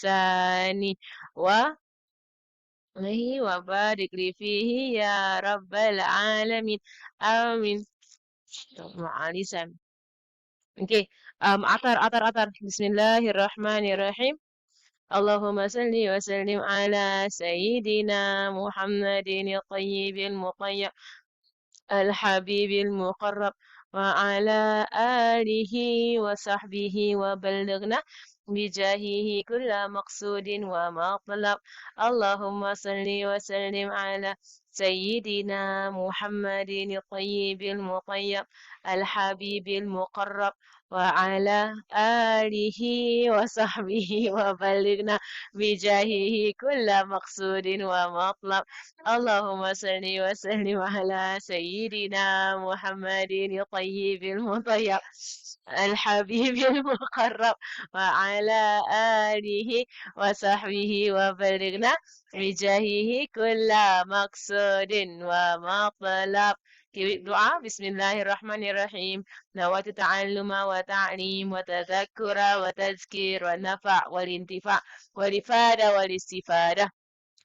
بإحسان وبارك لي فيه يا رب العالمين آمين. مع لسان. Okay. Atar. Bismillahirrahmanirrahim. اللهم صل وسلم على سيدنا محمد الطيب المطيب الحبيب المقرب وعلى آله وصحبه وبلغنا بجاهه كل مقصود ومطلب. اللهم صل وسلم على سيدنا محمد الطيب المطيب الحبيب المقرب وعلى آله وصحبه وبلغنا بجاهه كل مقصود ومطلب. اللهم صل وسلم على سيدنا محمد الطيب المطيب الحبيب المقرب وعلى آله وصحبه وبلغنا بجاهه كل مقصود ومطلب. دعاء بسم الله الرحمن الرحيم. نويت تعلم وتعليم وتذكر وتذكير والنفع والانتفاع والإفادة والاستفادة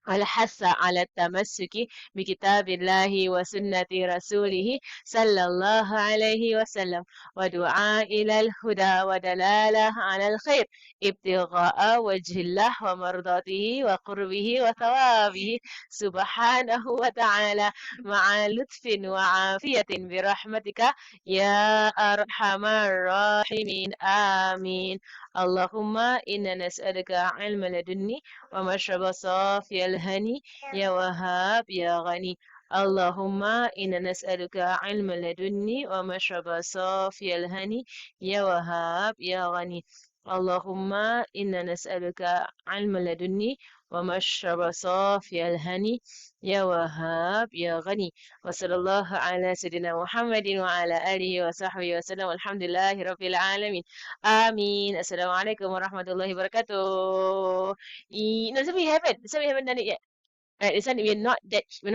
والحث على التمسك بكتاب الله وسنة رسوله صلى الله عليه وسلم ودعاء إلى الهدى ودلالة على الخير ابتغاء وجه الله ومرضاته وقربه وثوابه سبحانه وتعالى مع لطف وعافية برحمتك يا أرحم الراحمين آمين. اللهم إنا نسألك علم لدني ومشرب صافي الهني يا وهاب يا غني. اللهم إنا نسألك علم لدني ومشرب صافي الهني يا وهاب يا غني. اللهم إنا نسألك علم لدني ومشرب صافي الهني يا وهاب يا غني. وصلى الله على سيدنا محمد وعلى آله وصحبه وسلم والحمد لله رب العالمين آمين. Assalamualaikum warahmatullahi wabarakatuh. No, this one we haven't done it yet. Right, this one we're not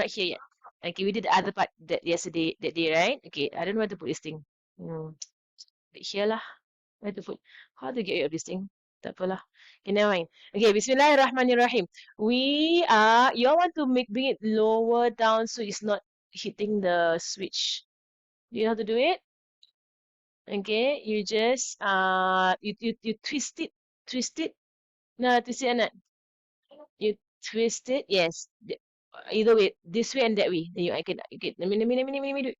here yet. Okay, we did the other part that day, right? Okay, I don't know where to put this thing. Hmm. Put here lah. Where to put? How to get rid of this thing? Tak apalah. Okay, never mind. Okay, Bismillahirrahmanirrahim. You all want to bring it lower down so it's not hitting the switch. Do you know how to do it? Okay, you just you twist it. No, twist it, Anat. You twist it, yes. Either way, this way and that way. Then I can, okay, let me do it.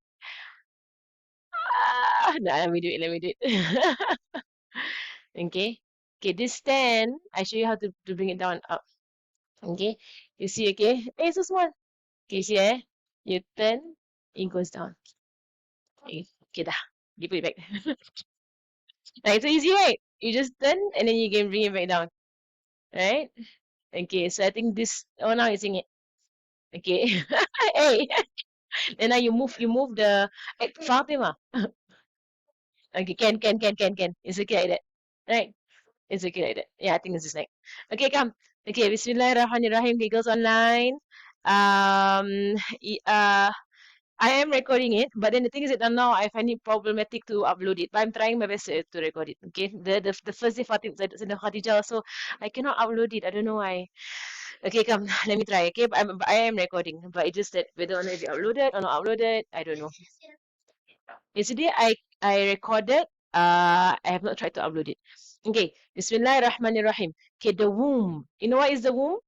No, let me do it. Okay. Okay, this stand, I show you how to bring it down up. Okay. You see, okay? Hey, so small. Okay, see, you turn, it goes down. Okay, dah. You put it back. Right, so easy, right? You just turn and then you can bring it back down. Right? Okay, so I think this, oh, now you're seeing it. Okay. Hey, and now you move the, hey, Fatima. Okay, can. It's okay like that. Right? It's okay like that. Yeah, I think this is like. Okay, come. Okay, Bismillahirrahmanirrahim. Okay, goes online. I am recording it, but then the thing is that now I find it problematic to upload it. But I'm trying my best to record it. Okay, the first day the Khadijah, so I cannot upload it. I don't know why. Okay, come, let me try. Okay, but I am recording, but it's just that whether or not it's uploaded or not uploaded, I don't know. Yesterday I recorded. I have not tried to upload it. Okay, Bismillahirrahmanirrahim. Okay, the womb. You know what is the womb?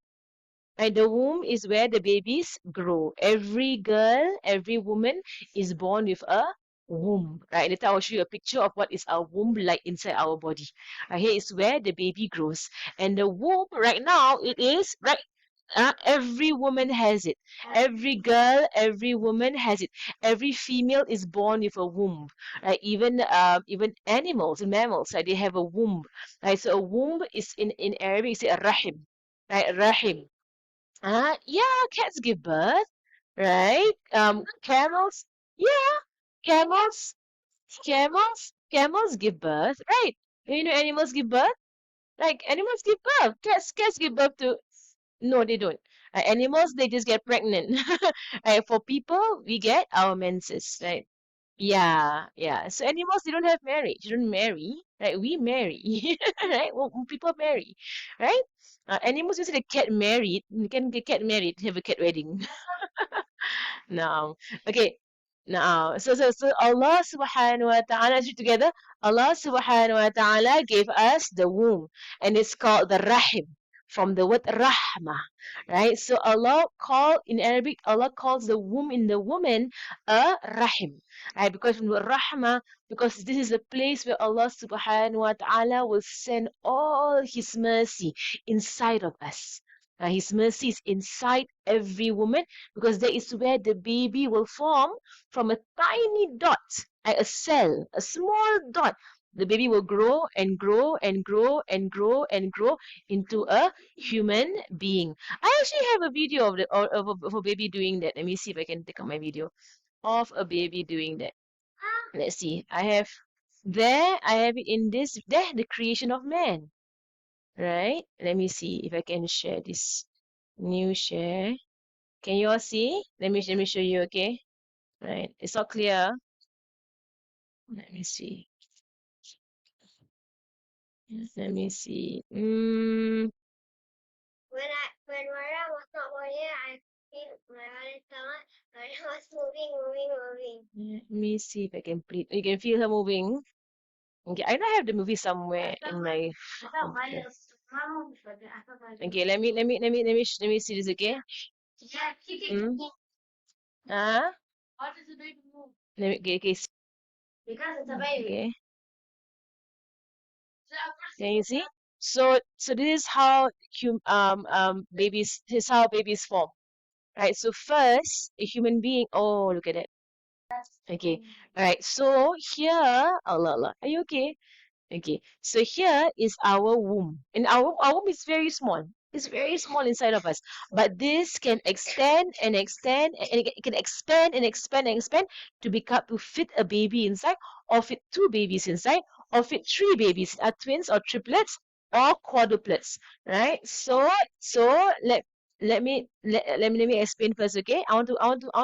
Right, the womb is where the babies grow. Every girl, every woman is born with a womb. Right, later I will show you a picture of what is our womb like inside our body. Right, here is where the baby grows. And the womb right now, it is right. Every woman has it. Every girl, every woman has it. Every female is born with a womb. Right? Even animals, mammals, right? They have a womb. Right? So a womb is in Arabic, it's a rahim. Right? Rahim. Yeah, cats give birth, right? Camels, yeah, camels, camels give birth, right? You know, animals give birth, like animals give birth. Cats give birth to. No, they don't. Animals, they just get pregnant. Right? For people, we get our menses, right? Yeah, yeah. So animals, they don't have marriage. They don't marry, right? We marry, right? Well, people marry, right? Animals, you see the cat married, you can get cat married, have a cat wedding. No. Okay. No. So Allah subhanahu wa ta'ala, let's read together. Allah subhanahu wa ta'ala gave us the womb, and it's called the rahim, from the word rahmah, right? So in Arabic, Allah calls the womb in the woman a rahim, right? Because from the word rahmah, because this is the place where Allah subhanahu wa ta'ala will send all His mercy inside of us. His mercy is inside every woman, because that is where the baby will form from a tiny dot, like a cell, a small dot. The baby will grow and grow and grow and grow and grow into a human being. I actually have a video of a baby doing that. Let me see if I can take up my video of a baby doing that. Let's see. I have it in this, there, the creation of man, right? Let me see if I can share this. New share. Can you all see? Let me show you, okay? Right. It's not clear. Let me see. Let me see. When Mara was not here, I feel my mother's stomach. Mara was moving. Let me see if I can play. You can feel her moving. Okay, I don't have the movie somewhere in my. I thought mine Okay. was mom was like I thought mine Okay, let me see this, okay? yeah, she can Mm. Uh, how does the baby move? okay, Because it's a baby. okay. So of course Can you see? So this is how babies. This is how babies form, right? So first, a human being. Oh, look at that. Okay. All right. So here, Allah, Allah. Are you okay? Okay, so here is our womb, and our womb is very small. It's very small inside of us, but this can extend and extend, and it can expand and expand and expand to fit a baby inside, or fit two babies inside, or fit three babies, twins or triplets or quadruplets, right? So let me explain first, okay? I want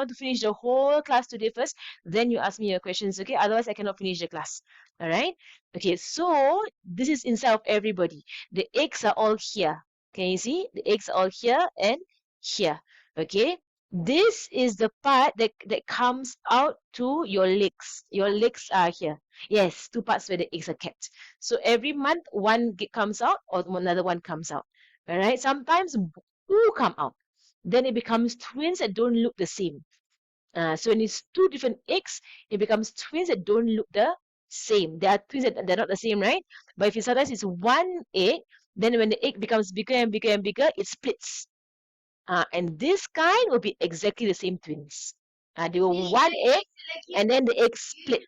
to finish the whole class today first. Then you ask me your questions, okay? Otherwise, I cannot finish the class. All right. Okay, so this is inside of everybody. The eggs are all here. Can you see? The eggs are all here and here. Okay. This is the part that comes out to your legs. Your legs are here. Yes, two parts where the eggs are kept. So every month, comes out or another one comes out. All right. Sometimes two come out. Then it becomes twins that don't look the same. So when it's two different eggs, it becomes twins that don't look the same. They are twins that they're not the same, right? But if it sometimes it's one egg, then when the egg becomes bigger and bigger and bigger, it splits. And this kind will be exactly the same twins. They were one egg, and then the egg split.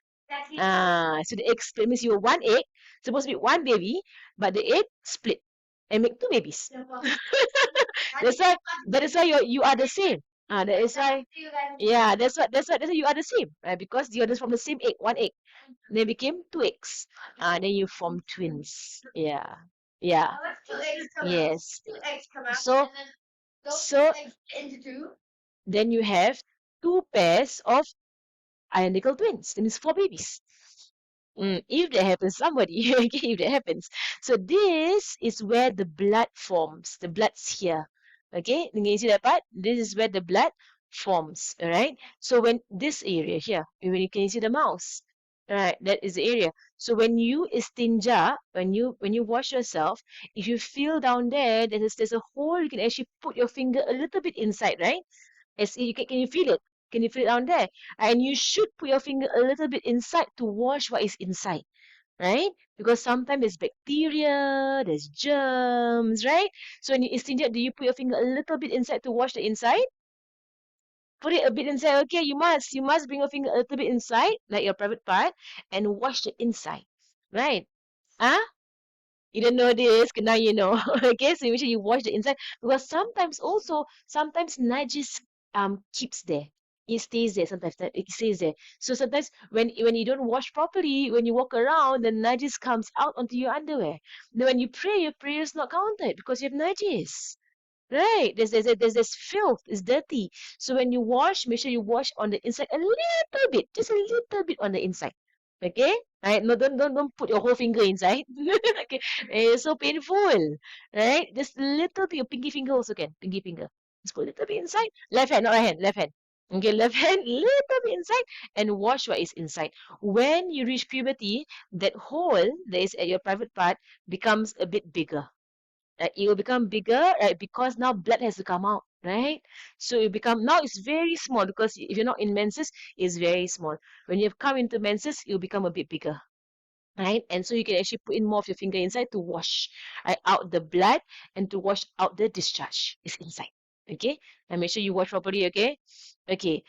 So the egg split means you were one egg, supposed to be one baby, but the egg split and make two babies. That is why you are the same. That is why. Yeah, that's why you are the same, right? Because you are just from the same egg, one egg. They became two eggs. Then you form twins. Yeah. Yeah. Yes. Two eggs come out. So And then those so eggs into two. then you have two pairs of identical twins. That means four babies. If that happens, somebody, okay, if that happens. So this is where the blood forms. The blood's here. Okay, can you see that part? This is where the blood forms. All right. So when this area here, when you can see the mouse, all right, that is the area. So when you istinja, when you wash yourself, if you feel down there, there's a hole. You can actually put your finger a little bit inside, right? Can you feel it? Can you feel it down there? And you should put your finger a little bit inside to wash what is inside, right? Because sometimes there's bacteria, there's germs, right? So when you istinja, do you put your finger a little bit inside to wash the inside? Put it a bit inside. Okay, you must bring your finger a little bit inside, like your private part, and wash the inside, right? Huh? You don't know this, now you know. Okay, so make sure you wash the inside, because sometimes najis keeps there. It stays there. Sometimes it stays there. So sometimes when you don't wash properly, when you walk around, the najis comes out onto your underwear. Then when you pray, your prayer is not counted because you have najis. Right. There's this filth. It's dirty. So when you wash, make sure you wash on the inside a little bit, just a little bit on the inside. Okay? Right? No, don't put your whole finger inside. Okay. It's so painful. Right? Just a little bit. Your pinky finger also can. Pinky finger. Just put a little bit inside. Left hand, not right hand. Left hand. Okay, left hand, little bit inside, and wash what is inside. When you reach puberty, that hole that is at your private part becomes a bit bigger. It will become bigger, right? Because now blood has to come out, right? So it become now it's very small because if you're not in menses, it's very small. When you have come into menses, it will become a bit bigger, right? And so you can actually put in more of your finger inside to wash out the blood and to wash out the discharge. It's inside, okay? And make sure you wash properly, okay? Okay.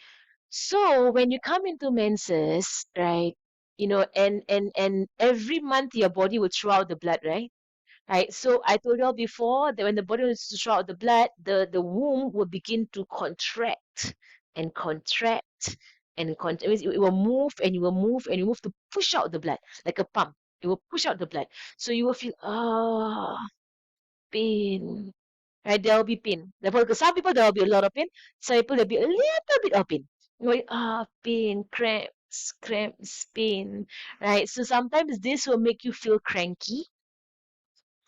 So when you come into menses, right? And every month your body will throw out the blood, right? Right. So I told you all before that when the body wants to throw out the blood, the womb will begin to contract and contract and contract. It means it will move and you will move and you move to push out the blood like a pump. It will push out the blood. So you will feel, pain. Right? There will be pain. Therefore, some people there will be a lot of pain. Some people there will be a little bit of pain. Going, pain, cramps, pain. Right? So sometimes this will make you feel cranky.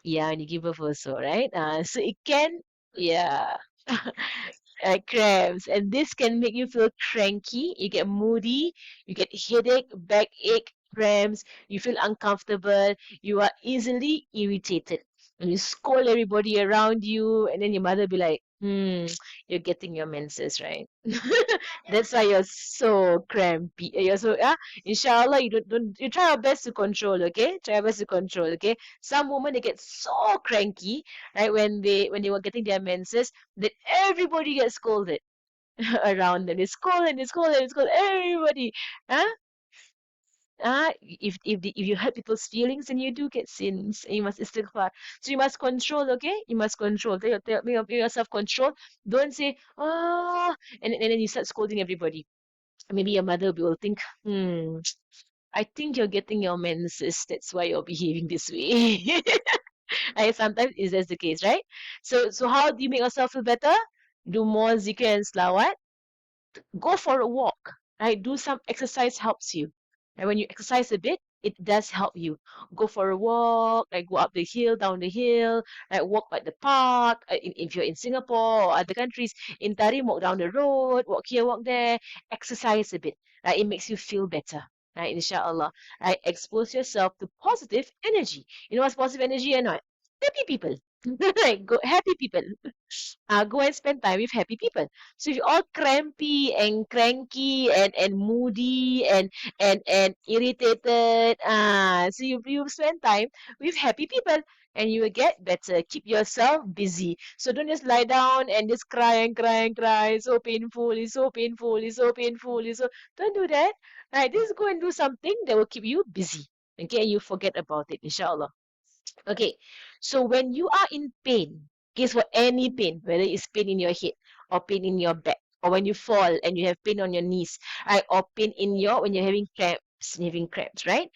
Yeah, when you give birth also, right? So it can, yeah, cramps, and this can make you feel cranky. You get moody, you get headache, backache, cramps. You feel uncomfortable. You are easily irritated, and you scold everybody around you, and then your mother be like, you're getting your menses, right? That's why you're so crampy. You're so inshallah, you try your best to control, okay? Try your best to control, okay? Some women they get so cranky, right, when they were getting their menses that everybody gets scolded around them. They scold and they scold and they scold everybody. Huh? If you hurt people's feelings, then you do get sins. And you must istighfar. So you must control, okay? You must control. Make yourself control. Don't say, and then you start scolding everybody. Maybe your mother will think, I think you're getting your menses. That's why you're behaving this way. Sometimes is that the case, right? So how do you make yourself feel better? Do more zikr and slawat. Go for a walk, right? Do some exercise helps you. And when you exercise a bit, it does help you. Go for a walk, like go up the hill, down the hill, like walk at the park. If you're in Singapore or other countries, in Tarim, walk down the road, walk here, walk there, exercise a bit. Right? It makes you feel better. Right, inshallah. Right? Expose yourself to positive energy. You know what's positive energy or not? Happy people. Right? Go happy people. Go and spend time with happy people. So if you're all crampy and cranky and moody and irritated, so you spend time with happy people and you will get better. Keep yourself busy. So don't just lie down and just cry and cry and cry. It's so painful. It's so painful. It's so painful. Don't do that. Right? Just go and do something that will keep you busy. Okay, you forget about it, inshallah. Okay, so when you are in pain, guess what? Any pain, whether it's pain in your head or pain in your back, or when you fall and you have pain on your knees, right? Or pain in when you're having cramps, right?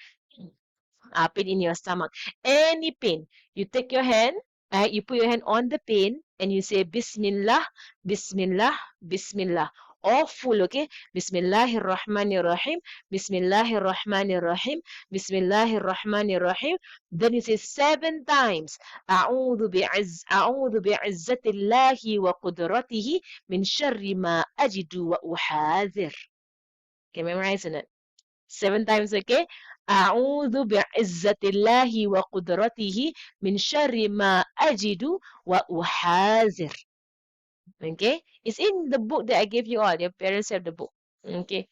Pain in your stomach, any pain. You take your hand, right? You put your hand on the pain and you say Bismillah, Bismillah, Bismillah. All full, okay? Bismillahirrahmanirrahim, Bismillahirrahmanirrahim, Bismillahirrahmanirrahim. Then you say 7 times. أعوذ بعزة الله وقدرته من شر ما أجد وأحاذر. Okay, memorizing it. 7 times, okay? أعوذ بعزة الله وقدرته من شر ما أجد وأحاذر. Okay? It's in the book that I gave you all. Your parents have the book. Okay?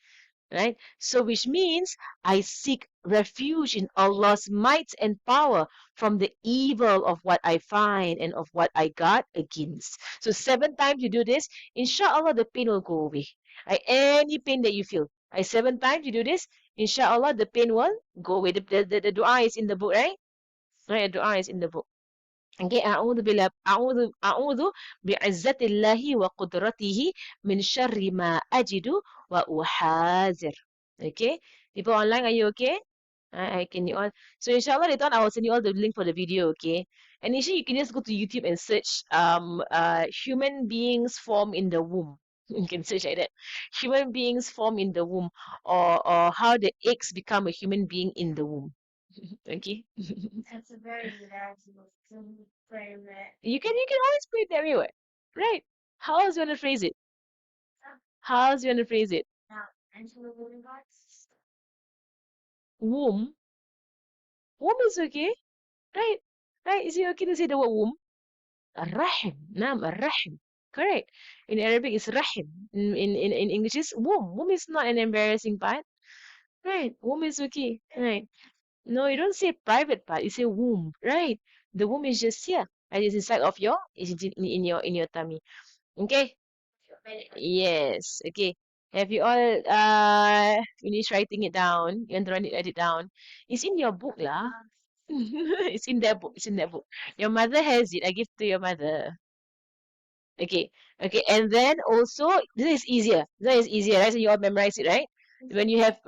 Right? So which means I seek refuge in Allah's might and power from the evil of what I find and of what I guard against. So 7 times you do this, inshallah the pain will go away. Right? Any pain that you feel. Right? 7 times you do this, inshallah the pain will go away. The dua is in the book, right? Right? The dua is in the book. Okay, أعوذ بعزة الله وقدرته من شر ما أجد وأحاذر. Okay, people online, are you okay? Can you all? So inshallah later on I will send you all the link for the video, okay? And initially you can just go to YouTube and search human beings form in the womb. You can search like that. Human beings form in the womb, or how the eggs become a human being in the womb. Okay? That's a very natural frame it. You can always put it that way, what? Right? How else you wanna phrase it? How else you wanna phrase it? Now, enter the living gods. Womb. Womb is okay, right? Right? Is it okay to say the word womb? الرحم. نعم الرحم. Correct. In Arabic it's rahim. In English it's womb. Womb is not an embarrassing part. Right. Womb is okay. Right. No, you don't say private part. You say womb. Right. The womb is just here. And it's inside of your, it's in your tummy. Okay. Yes. Okay. Have you all finished writing it down? You want to write it down? It's in your book lah. It's in that book. It's in that book. Your mother has it. I give to your mother. Okay, okay, and then also this is easier. This is easier, right? So you all memorize it, right? When you have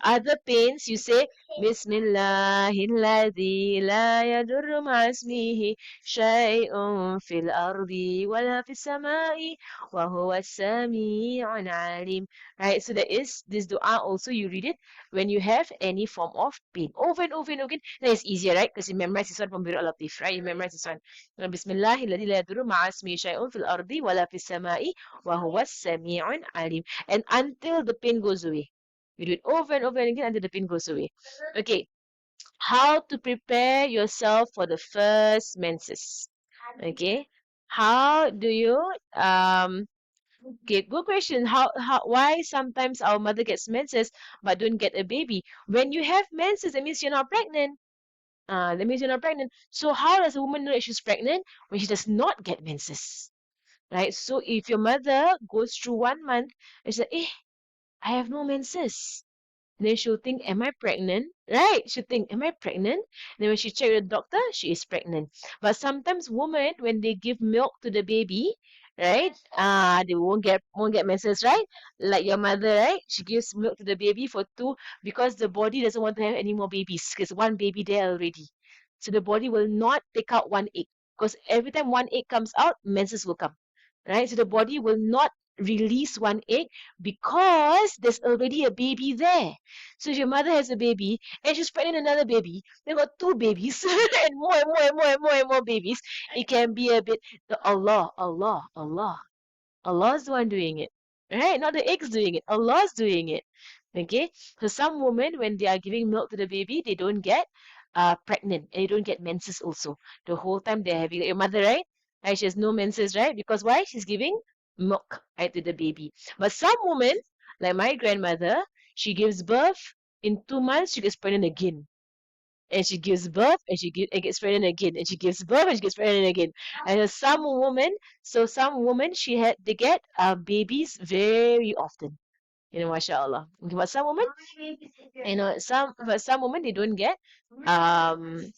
other pains, you say Bismillahilladzi la yadurru ma'asmihi shay'un fil ardi wala fis samai wa huwa as-sami'un alim. Right? So that is this dua also you read it when you have any form of pain. Over and over and over again. That is easier, right? Because you memorize this one from Birul Latif, right? You memorize this one. Bismillahilladzi la yadurru ma'asmihi shay'un fil ardi wala fis samai wa huwa as-sami'un alim. And until the pain goes away. You do it over and over again until the pain goes away. Okay. How to prepare yourself for the first menses. Okay. How do you okay, good question. Why sometimes our mother gets menses but don't get a baby? When you have menses, that means you're not pregnant. That means you're not pregnant. So how does a woman know that she's pregnant when she does not get menses? Right? So if your mother goes through 1 month and she's like, I have no menses. Then she'll think, am I pregnant? Right? She'll think, am I pregnant? Then when she check with the doctor, she is pregnant. But sometimes women, when they give milk to the baby, right? They won't get menses, right? Like your mother, right? She gives milk to the baby for 2 because the body doesn't want to have any more babies because 1 baby there already. So the body will not take out 1 egg because every time 1 egg comes out, menses will come, right? So the body will not release 1 egg because there's already a baby there. So if your mother has a baby and she's pregnant another baby, they've got 2 babies and more and more and more and more and more babies. It can be a bit Allah. Allah's the one doing it. Right? Not the eggs doing it. Allah's doing it. Okay? So some women, when they are giving milk to the baby, they don't get pregnant and they don't get menses also. The whole time they're having your mother, right? Right? She has no menses, right? Because why? She's giving milk, right, to the baby. But some women, like my grandmother, she gives birth, in 2 months she gets pregnant again. And she gives birth and gets pregnant again. And she gives birth and she gets pregnant again. And some women they get babies very often. Mashallah. Okay, but some women, some women they don't get um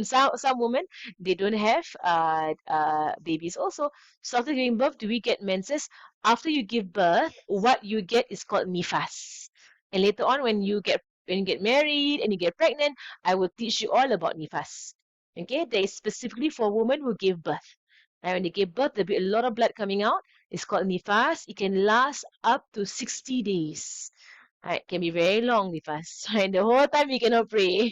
some women they don't have babies also. So after giving birth, do we get menses? After you give birth, what you get is called nifas. And later on, when you get married and you get pregnant, I will teach you all about nifas. Okay, that is specifically for women who give birth. And when they give birth, there'll be a lot of blood coming out. It's called nifas. It can last up to 60 days. Right, can be very long, nifas. And the whole time you cannot pray.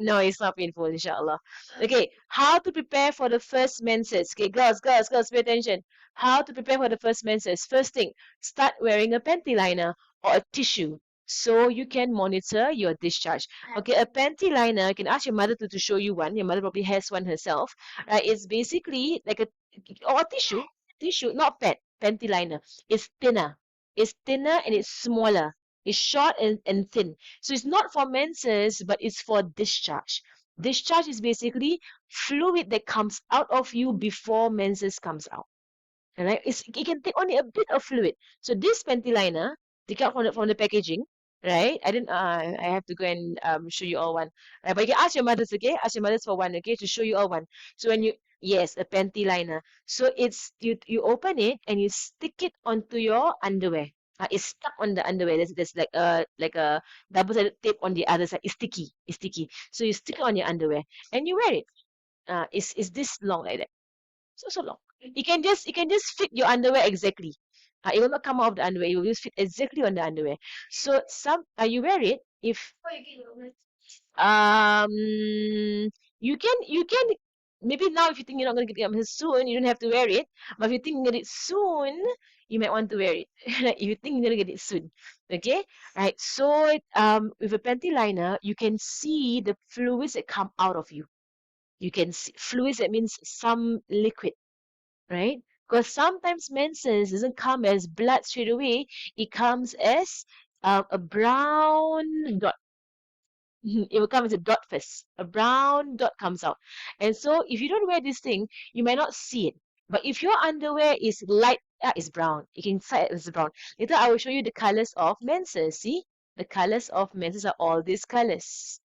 No, it's not painful, inshallah. Okay, how to prepare for the first menses. Okay, girls, pay attention. How to prepare for the first menses. First thing, start wearing a panty liner or a tissue so you can monitor your discharge. Okay, a panty liner, you can ask your mother to show you one. Your mother probably has one herself. Right, it's basically like a tissue, not panty liner. It's thinner. It's thinner and it's smaller. It's short and thin. So it's not for menses, but it's for discharge. Discharge is basically fluid that comes out of you before menses comes out. Alright, it can take only a bit of fluid. So this panty liner, take out from the packaging, right? I have to go and show you all one. Right, but you can ask your mothers, okay? Ask your mothers for one, okay? To show you all one. So yes, a panty liner. So it's you open it and you stick it onto your underwear. It's stuck on the underwear. There's like a double-sided tape on the other side. It's sticky. It's sticky. So you stick it on your underwear and you wear it. It's this long like that. So long. You can just fit your underwear exactly. It will not come out of the underwear. It will just fit exactly on the underwear. So you wear it if um you can maybe now if you think you're not gonna get it soon, you don't have to wear it. But if you think you get it soon, you might want to wear it. Like if you think you're gonna get it soon. Okay? Right. So with a panty liner, you can see the fluids that come out of you. You can see fluids that means some liquid, right? Because sometimes menses doesn't come as blood straight away. It comes as a brown dot. It will come as a dot first. A brown dot comes out. And so if you don't wear this thing, you might not see it. But if your underwear is light, it's brown. You can see it as brown. Later, I will show you the colors of menses. See? The colors of menses are all these colors.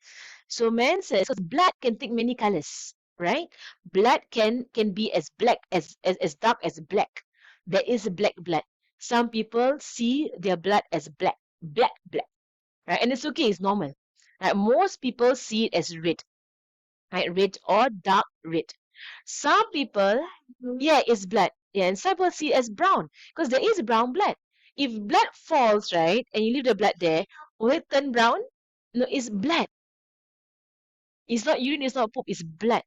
So menses, because blood can take many colors, right? Blood can be as black as dark as black. There is black blood. Some people see their blood as black, right? And it's okay, it's normal. Right? Most people see it as red, right? Red or dark red. Some people, yeah, it's blood. Yeah, and some people see it as brown because there is brown blood. If blood falls, right, and you leave the blood there, will it turn brown? No, it's blood. It's not urine, it's not poop, it's blood.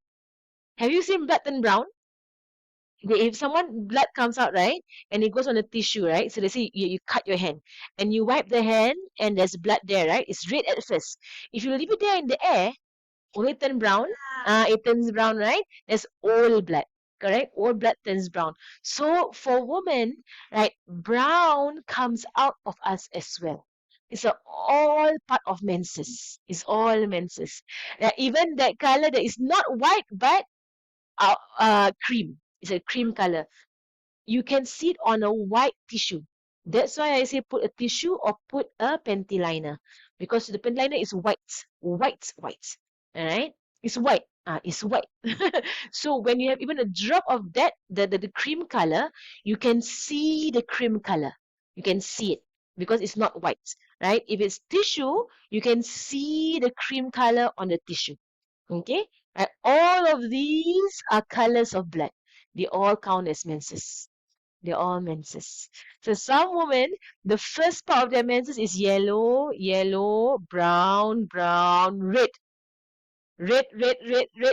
Have you seen blood turn brown? If someone blood comes out, right, and it goes on the tissue, right? So let's say you cut your hand and you wipe the hand and there's blood there, right? It's red at first. If you leave it there in the air, will it turn brown? It turns brown, right? That's old blood, correct? Old blood turns brown. So for women, right, brown comes out of us as well. It's all part of menses. It's all menses. Even that color that is not white but cream. It's a cream color. You can see it on a white tissue. That's why I say put a tissue or put a panty liner because the panty liner is white. All right, it's white. It's white. So when you have even a drop of that, the cream color, you can see the cream color. You can see it because it's not white, right? If it's tissue, you can see the cream color on the tissue. Okay, right? All of these are colors of blood. They all count as menses. They're all menses. So some women, the first part of their menses is yellow, brown, red,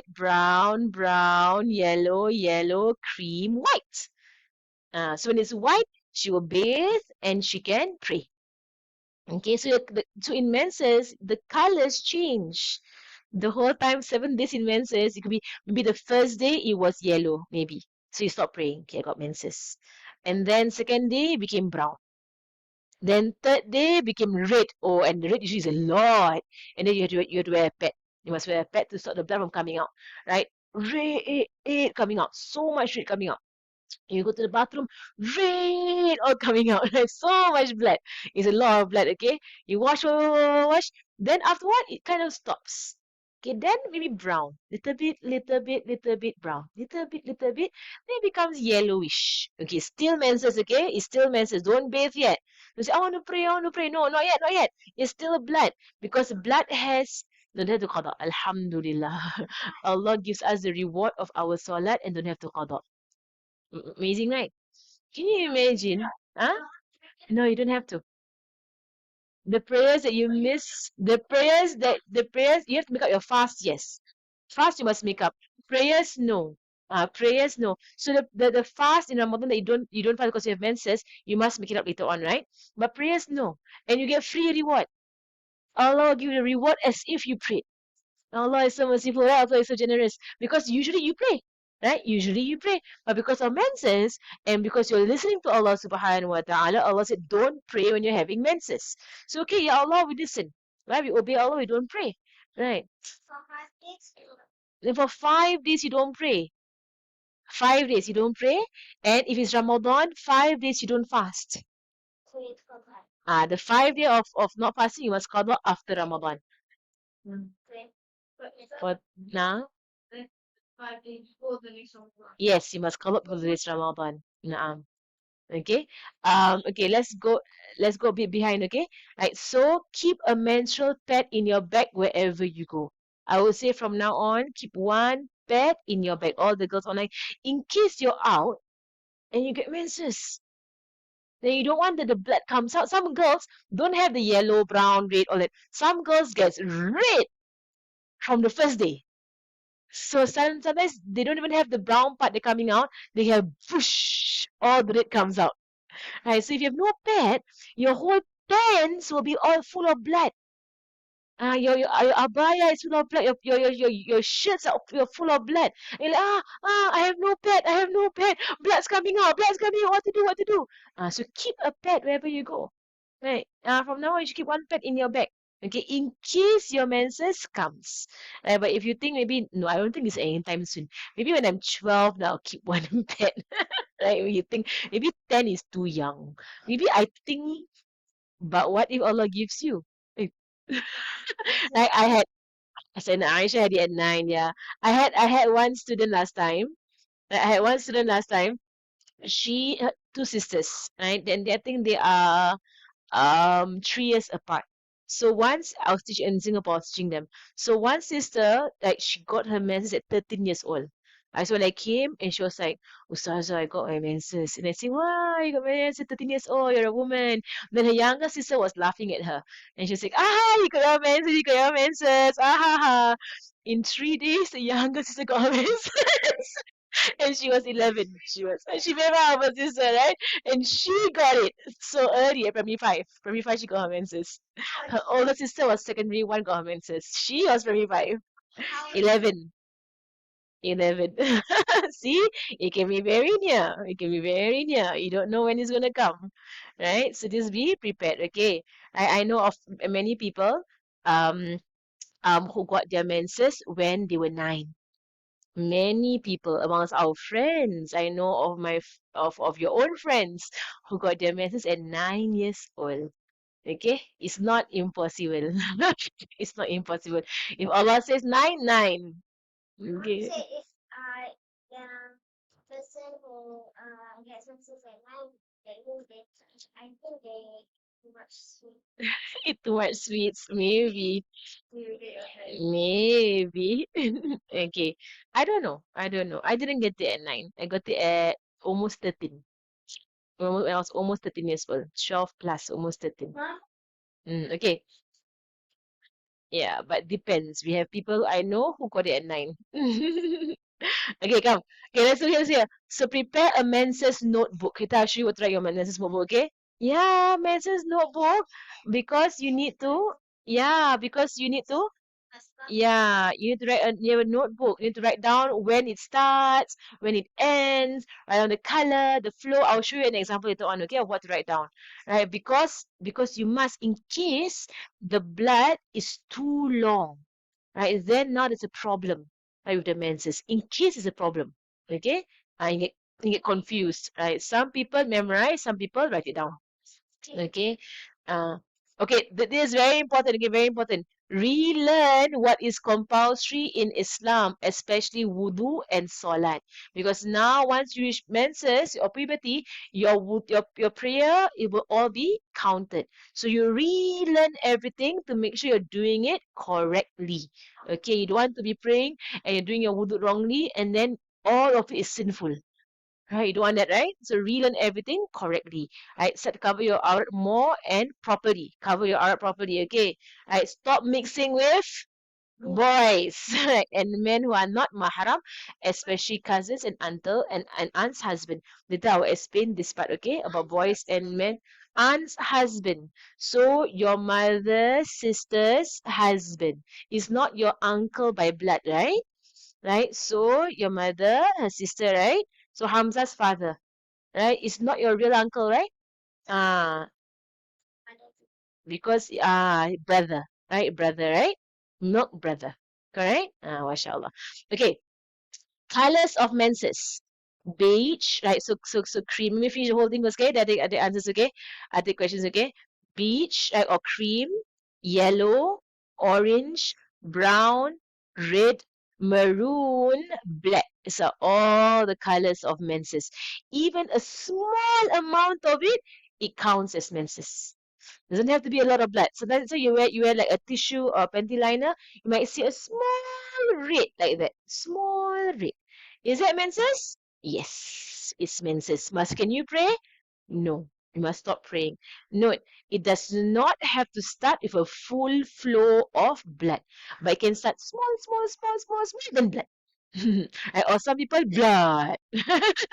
brown, yellow, cream, white. So when it's white, she will bathe and she can pray. Okay, so in menses, the colors change. The whole time, 7 days in menses, it could be maybe the first day it was yellow, maybe. So you stop praying. Okay, I got menses. And then second day it became brown. Then third day became red. Oh, and the red usually is a lot. And then you have to wear a pad. You must wear a pad to stop the blood from coming out, right? Red coming out. So much red coming out. You go to the bathroom, red all coming out. So much blood. It's a lot of blood, okay? You wash. Then afterward, it kind of stops. Okay, then maybe brown. Little bit brown. Little bit. Then it becomes yellowish. Okay, still menses, okay? It's still menses. Don't bathe yet. You say, I want to pray. No, not yet. It's still blood. Because blood has don't have to qada. Alhamdulillah. Allah gives us the reward of our salat and don't have to qada. Amazing, right? Can you imagine? Huh? No, you don't have to. The prayers that you miss, the prayers you have to make up your fast, yes. Fast you must make up. Prayers, no. Prayers, no. So the fast in Ramadan that you don't fast because you have menses, you must make it up later on, right? But prayers, no. And you get free reward. Allah will give you the reward as if you prayed. Allah is so merciful, right? Allah is so generous. Because usually you pray, right? Usually you pray. But because of menses and because you're listening to Allah subhanahu wa ta'ala, Allah said, don't pray when you're having menses. So, okay, Ya Allah, we listen. Right? We obey Allah, we don't pray. Right? Then for 5 days, you don't pray. 5 days, you don't pray. And if it's Ramadan, 5 days, you don't fast. The 5 day of not fasting, you must qada after Ramadan. For now? 5 days before the next one. Yes, you must qada before the next Ramadan. Naam. Okay. Okay, let's go a bit behind, okay? Right. So keep a menstrual pad in your bag wherever you go. I will say from now on, keep one pad in your bag. All the girls online, in case you're out and you get menses. Then you don't want that the blood comes out. Some girls don't have the yellow, brown, red, all that. Some girls get red from the first day. So sometimes they don't even have the brown part that coming out. They have whoosh, all the red comes out. Right? So if you have no pad, your whole pants will be all full of blood. Your abaya is full of blood. Your shirts are full of blood. You're like, I have no pad. I have no pad. Blood's coming out. Blood's coming out. What to do? What to do? So keep a pad wherever you go. Right. From now on, you should keep one pad in your bag. Okay, in case your menses comes. But if you think maybe no, I don't think it's anytime soon. Maybe when I'm 12, now I'll keep one pad. Right? When you think maybe 10 is too young. Maybe I think, but what if Allah gives you? Like, like I had I said Aisha had it at 9, yeah. I had one student last time. I had one student last time. She had two sisters, right? Then I think they are 3 years apart. So once I was teaching in Singapore, I was teaching them. So one sister, like she got her menses at 13 years old. So when I came and she was like, Ustazah, I got my menses. And I said, wow, you got menses at 13 years old, you're a woman. Then her younger sister was laughing at her. And she was like, you got your menses, you got your menses. Ha ha. In 3 days, the younger sister got her menses. And she was 11. And she made my older sister, right? And she got it so early at primary 5. Primary 5, she got her menses. Her older sister was secondary 1, got her menses. She was primary 5. 11. 11. See, it can be very near. It can be very near. You don't know when it's going to come, right? So just be prepared, okay? I know of many people um, who got their menses when they were 9. Many people amongst our friends. I know of of your own friends who got their menses at 9 years old. Okay, it's not impossible. It's not impossible. If Allah says nine, nine. Okay. Say if the person who gets menses at 9, I think they too much sweet. Eat too much sweets, maybe. Maybe okay. Maybe. Okay. I don't know. I don't know. I didn't get it at 9. I got it at almost 13. When I was almost 13 years old. 12 plus, almost 13. Huh? Okay. Yeah, but depends. We have people I know who got it at 9. Okay, come. Okay, let's do here. So prepare a menses notebook. Kita, I'll show you what to write your menses notebook, okay? Yeah, menses notebook. Because you need to. Yeah, because you need to. Yeah, you need to write you have a notebook. You need to write down when it starts, when it ends, write down the color, the flow. I'll show you an example later on, okay, of what to write down. Right? Because you must, in case the blood is too long, right? Then now there's a problem, right, with the menses. In case it's a problem, okay? You get confused, right? Some people memorize, some people write it down. Okay. Uh, okay, this is very important. Okay, very important. Relearn what is compulsory in Islam, especially wudu and salat. Because now, once you reach menses or puberty, your prayer, it will all be counted. So you relearn everything to make sure you're doing it correctly. Okay, you don't want to be praying and you're doing your wudu wrongly, and then all of it is sinful. Right, you don't want that, right? So relearn everything correctly. Right, set cover your aurat more and properly. Cover your aurat properly, okay? Right, stop mixing with boys right, and men who are not mahram, especially cousins and uncle and aunt's husband. Later I will explain this part, okay? About boys and men. Aunt's husband. So your mother's sister's husband is not your uncle by blood, right? Right? So your mother, her sister, right? So Hamza's father, right? Is not your real uncle, right? Ah, because brother, right? Brother, right? Milk brother, correct? Mashallah. Okay, colors of menses. Beige, right? So cream. Let me finish the whole thing, okay? Are the answers, okay? Are the questions, okay? Beige, right? Or cream, yellow, orange, brown, red, maroon, black. These are all the colors of menses. Even a small amount of it, it counts as menses. Doesn't have to be a lot of blood. Sometimes so you wear like a tissue or panty liner, you might see a small red like that. Small red. Is that menses? Yes, it's menses. Can you pray? No. You must stop praying. Note, it does not have to start with a full flow of blood, but it can start small, small, small, small, small, then blood. Right? Or some people blood.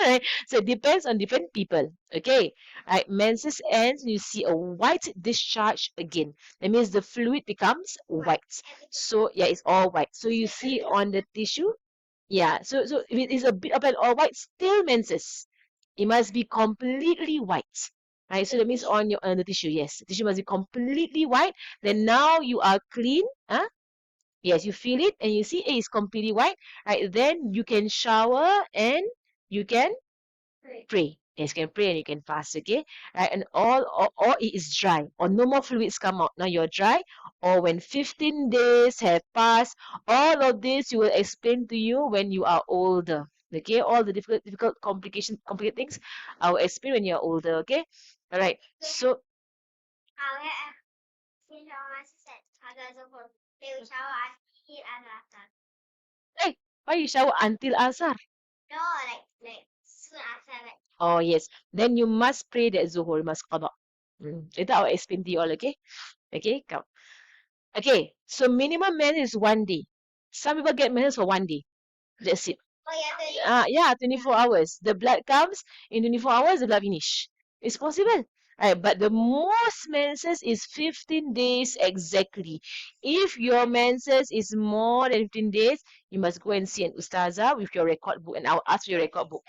Right? So it depends on different people. Okay. Right. Menses ends and you see a white discharge again. That means the fluid becomes white. So yeah, it's all white. So you see on the tissue. Yeah. So if it is a bit of an all white, still menses. It must be completely white. Right. So that means on the tissue, yes. The tissue must be completely white. Then now you are clean. Huh? Yes, you feel it and you see it's completely white, right? Then you can shower and you can pray. Yes, you can pray and you can fast, okay? Right? And or it is dry, or no more fluids come out. Now you're dry, or when 15 days have passed, all of this you will explain to you when you are older. Okay, all the difficult complicated things, I will explain when you're older, okay? All right. So hey, why you shower until Asar? No, like soon after that. Oh, yes. Then you must pray that Zuhur, you must qada. Later I'll explain to you all, okay? Okay, come. Okay, so minimum menses is 1 day. Some people get menses for 1 day. That's it. Oh yeah, Yeah, 24 hours. The blood comes, in 24 hours, the blood finish. It's possible. Right, but the most menses is 15 days exactly. If your menses is more than 15 days, you must go and see an ustazah with your record book, and I'll ask for your record book.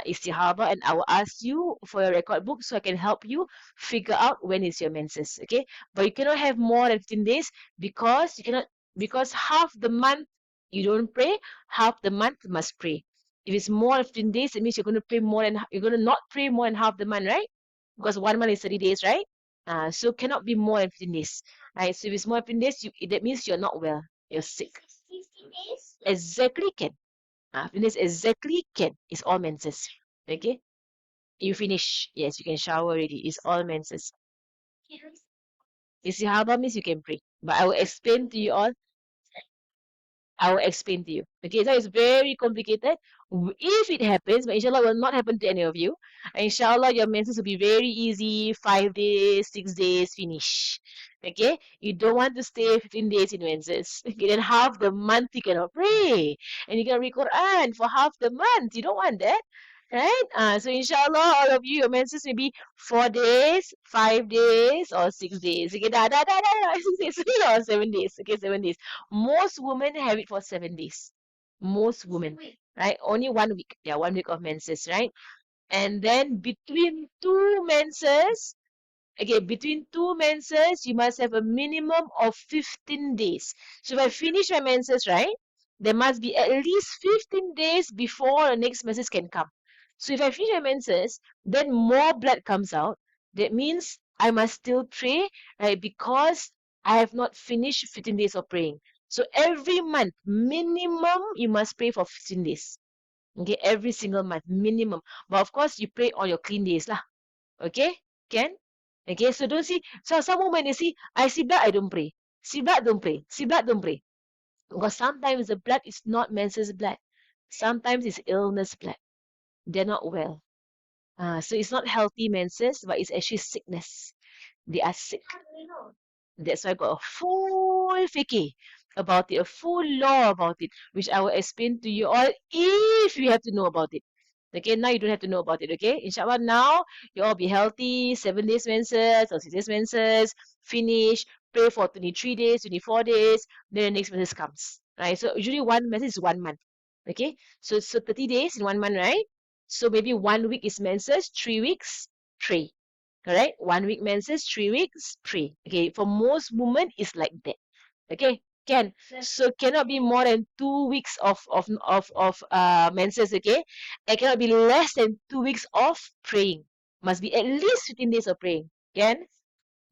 Istihaba, and I will ask you for your record book so I can help you figure out when is your menses. Okay, but you cannot have more than 15 days because half the month you don't pray, half the month you must pray. If it's more than 15 days, it means you're going to not pray more than half the month, right? Because 1 month is 30 days, right? So cannot be more than 15 days, right? So if it's more than 15 days, that means you're not well, you're sick. 15 days? Exactly can. Finish exactly can. It's all menses. Okay? You finish. Yes, you can shower already. It's all menses. Istihaba means you can pray. But I will explain to you all. I will explain to you. Okay, so it's very complicated. If it happens, but inshallah will not happen to any of you. Inshallah, your menses will be very easy. 5 days, 6 days, finish. Okay, you don't want to stay 15 days in menses. Okay, then half the month you cannot pray, and you can read Quran for half the month. You don't want that, right? So inshallah, all of you, your menses may be 4 days, 5 days, or 6 days. Okay, 6 days or 7 days. Okay, 7 days. Most women have it for 7 days. Most women, right? Only 1 week. Yeah, 1 week of menses, right? And then between two menses, you must have a minimum of 15 days. So if I finish my menses, right, there must be at least 15 days before the next menses can come. So if I finish my menses, then more blood comes out. That means I must still pray, right, because I have not finished 15 days of praying. So every month, minimum, you must pray for 15 days. Okay, every single month, minimum. But of course, you pray on your clean days lah. Okay, can? Okay, so don't see. So some women they see, I see blood, I don't pray. See blood, don't pray. See blood, don't pray. Because sometimes the blood is not menses blood. Sometimes it's illness blood. They're not well. So it's not healthy menses, but it's actually sickness. They are sick. How do we know? That's why I got a full fiqh about it, a full law about it, which I will explain to you all if you have to know about it. Okay, now you don't have to know about it, okay? Inshallah, now you all be healthy, 7 days menses or 6 days menses, finish, pray for 23 days, 24 days, then the next menses comes, right? So usually one menses is 1 month, okay? So 30 days in 1 month, right? So maybe 1 week is menses, 3 weeks, pray. Correct? 1 week menses, 3 weeks, pray. Okay, for most women, it's like that. Okay, can. So cannot be more than 2 weeks of menses, okay? It cannot be less than 2 weeks of praying. Must be at least 15 days of praying. Can?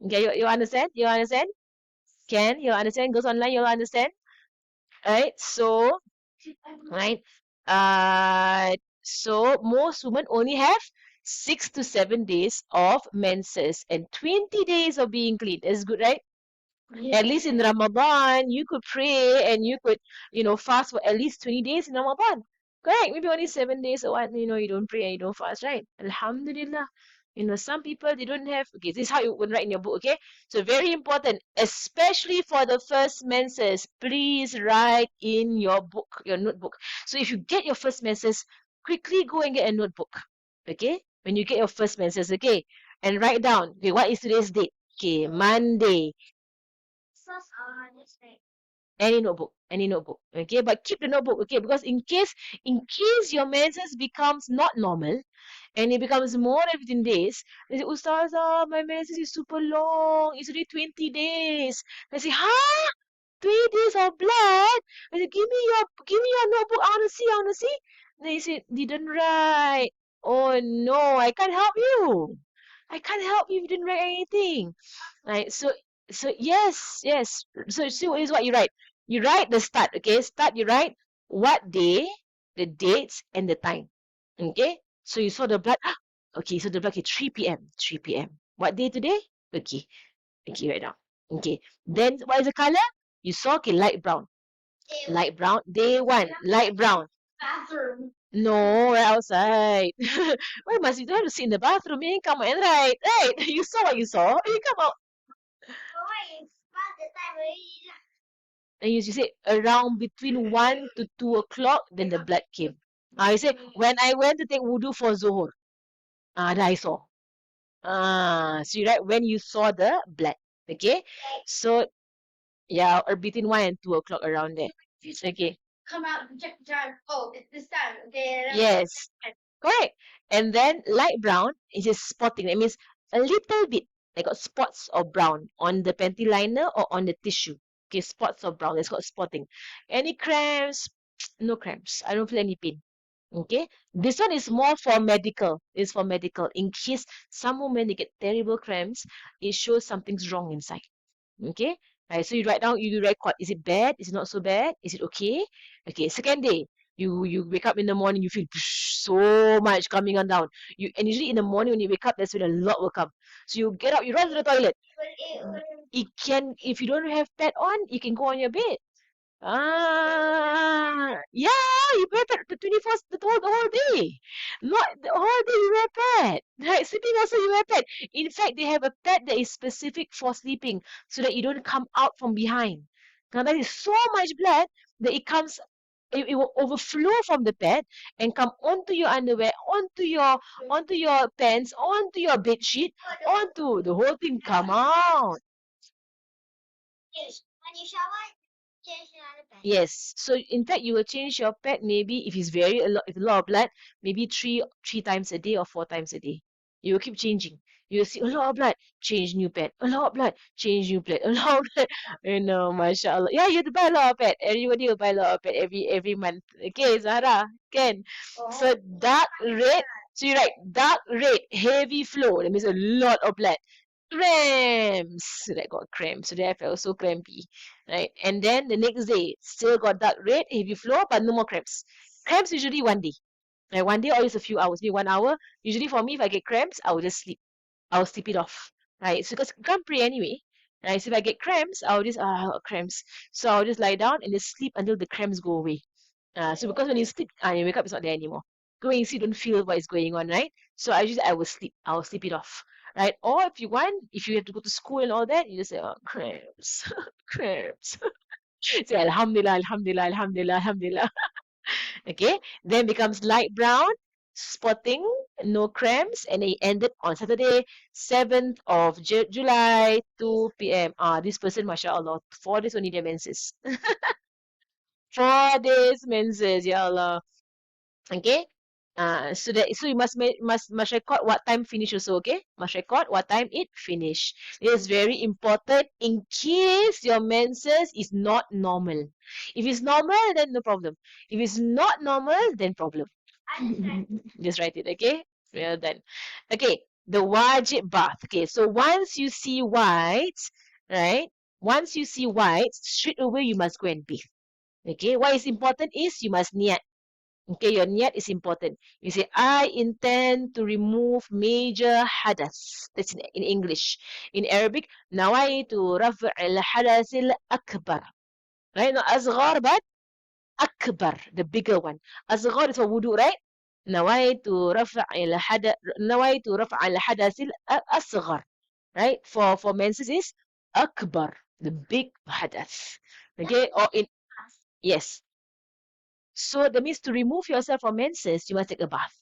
Okay, you understand? You understand? Can? You understand? Goes online, you'll understand? Right? So, right? So most women only have 6 to 7 days of menses and 20 days of being clean. That's good, right? At least in Ramadan, you could pray and you could, fast for at least 20 days in Ramadan. Correct. Maybe only 7 days or what, you don't pray and you don't fast, right? Alhamdulillah. Some people, they don't have, okay, this is how you would write in your book, okay? So very important, especially for the first menses, please write in your book, your notebook. So if you get your first menses, quickly go and get a notebook, okay? When you get your first menses, okay? And write down, okay, what is today's date? Okay, Monday. First next week. Any notebook, okay? But keep the notebook, okay? Because in case your menses becomes not normal and it becomes more than 15 days, they say, Ustazah, my menses is super long. It's already 20 days. I say, huh? 3 days of blood? I say, give me your notebook. I want to see. They said, didn't write. Oh no, I can't help you. I can't help you if you didn't write anything. Right? So yes. So see what is what you write. You write the start, okay? Start, you write what day, the dates, and the time. Okay? So you saw the blood. Okay, so the blood, okay, 3 p.m. 3 p.m. What day today? Okay. Okay, right now. Okay. Then what is the color? You saw, okay, light brown. Light brown. Day one, light brown. Bathroom. No, we're outside. Why must you have to sit in the bathroom? You come and write. Right. You saw what you saw. You come out. But wait, it's past the time already. And you say around between 1 to 2 o'clock, then the blood came. I say, when I went to take wudu for Zuhur, then I saw. So you write when you saw the blood. Okay? So, yeah, or between 1 and 2 o'clock around there. Okay. Come out and check the time. Oh, it's this time. Okay. Yes. Correct. And then light brown is just spotting. That means a little bit. They got spots of brown on the panty liner or on the tissue. Okay, spots of brown. That's called spotting. Any cramps? No cramps. I don't feel any pain. Okay. This one is more for medical. It's for medical. In case some women they get terrible cramps, it shows something's wrong inside. Okay. Right. So you write down. You record. Is it bad? Is it not so bad? Is it okay? Okay. Second day, you wake up in the morning. You feel so much coming on down. And usually in the morning when you wake up, that's when a lot will come. So you get up. You run to the toilet. It can, if you don't have pad on, you can go on your bed. Yeah, you wear pad the 24th, the whole day. Not the whole day you wear pad. Right, sleeping also you wear pad. In fact, they have a pad that is specific for sleeping so that you don't come out from behind. Now that is so much blood that it will overflow from the pad and come onto your underwear, onto your pants, onto your bed sheet, onto the whole thing come out. When you shower, change another pad. Yes. So in fact, you will change your pad maybe if it's if a lot of blood, maybe three times a day or 4 times a day. You will keep changing. You will see a lot of blood, change new pad. A lot of blood, change new pad. A lot of blood. Mashallah. Yeah, you have to buy a lot of pad. Everybody will buy a lot of pad every month. Okay, Zahra, can. So dark red. So you write dark red, heavy flow. That means a lot of blood. Cramps. So that got cramps. So that I felt so crampy. Right. And then the next day, still got dark red, heavy flow, but no more cramps. Cramps usually one day. Like one day or just a few hours, maybe 1 hour. Usually for me, if I get cramps, I will just sleep. I'll sleep it off. Right. So because I can't pray anyway. Right. So if I get cramps, I'll just cramps. So I'll just lie down and just sleep until the cramps go away. So because when you sleep, you wake up, it's not there anymore. Go and see, don't feel what is going on, right? So I will sleep. I'll sleep it off. Right? Or if you want, if you have to go to school and all that, you just say, oh, cramps, cramps. Say Alhamdulillah, Alhamdulillah, Alhamdulillah, Alhamdulillah. Okay, then becomes light brown, spotting, no cramps, and it ended on Saturday, 7th of July, 2 p.m. This person, mashallah, 4 days only their menses. 4 days menses, ya Allah. Okay. So you must record what time finish also, okay? Must record what time it finish. It is very important in case your menses is not normal. If it's normal, then no problem. If it's not normal, then problem. Just write it, okay? Well done. Okay, the wajib bath. Okay, so once you see whites, right? Once you see whites, straight away you must go and bathe. Okay, what is important is you must niat. Okay, your niyat is important. You say, I intend to remove major hadath. That's in English. In Arabic, nawaitu raf' al-hadath al-akbar. Right? Not asghar, but akbar, the bigger one. Asghar is for wudu, right? نويت رفع الحدث الأصغر. Right? For menses is akbar, the big hadath. Okay? Or in, yes. So that means to remove yourself from menses, you must take a bath.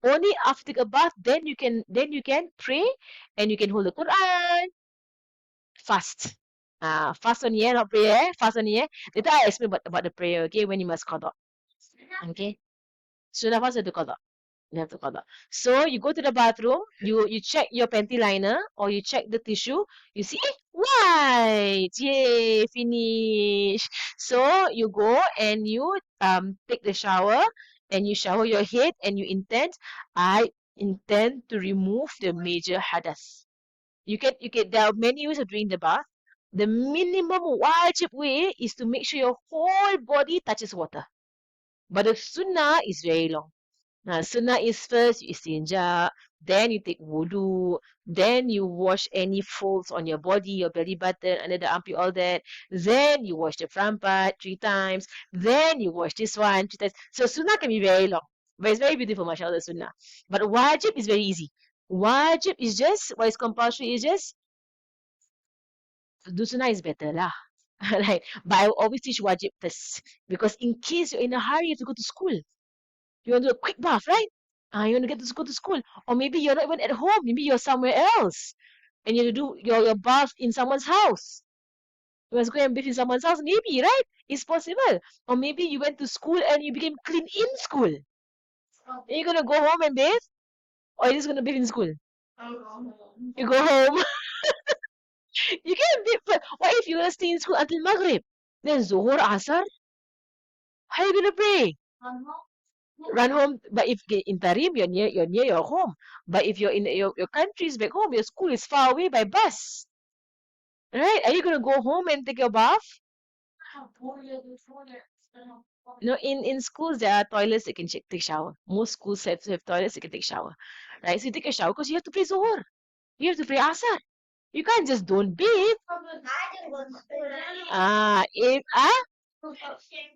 Only after take a bath, then you can pray and you can hold the Quran. Fast. Fast on here, not prayer. Fast on here. Later I explain about the prayer, okay, when you must qada. Okay. Sunnah fast to qada. You have to qada. So you go to the bathroom, you check your panty liner or you check the tissue, you see, white. Yay, finish. So you go and you take the shower and you shower your head and you intend, I intend to remove the major hadath. You can there are many ways of doing the bath. The minimum wajib way is to make sure your whole body touches water. But the sunnah is very long. Now, sunnah is first you istinja, then you take wudu, then you wash any folds on your body, your belly button, under the armpit, all that. Then you wash the front part 3 times. Then you wash this one 3 times. So sunnah can be very long, but it's very beautiful, mashallah, the sunnah. But wajib is very easy. Wajib is just, what is compulsory is just, do sunnah is better lah. Right? But I will always teach wajib first. Because in case you're in a hurry, you have to go to school. You want to do a quick bath, right? You want to go to school. Or maybe you're not even at home. Maybe you're somewhere else. And you have to do your bath in someone's house. You must go and bathe in someone's house. Maybe, right? It's possible. Or maybe you went to school and you became clean in school. Are you going to go home and bathe? Or are you just going to bathe in school? You go home. You can't bathe. But what if you want to stay in school until Maghrib? Then Zuhur, Asar? How are you going to pray? Run home. But if in Tarim, you're near your home. But if you're in your countries back home, your school is far away by bus. Right? Are you going to go home and take your bath? No, in schools, there are toilets that can take shower. Most schools have toilets that can take shower. Right? So you take a shower because you have to pray Zuhur. You have to pray Asar. You can't just don't bathe. Yeah,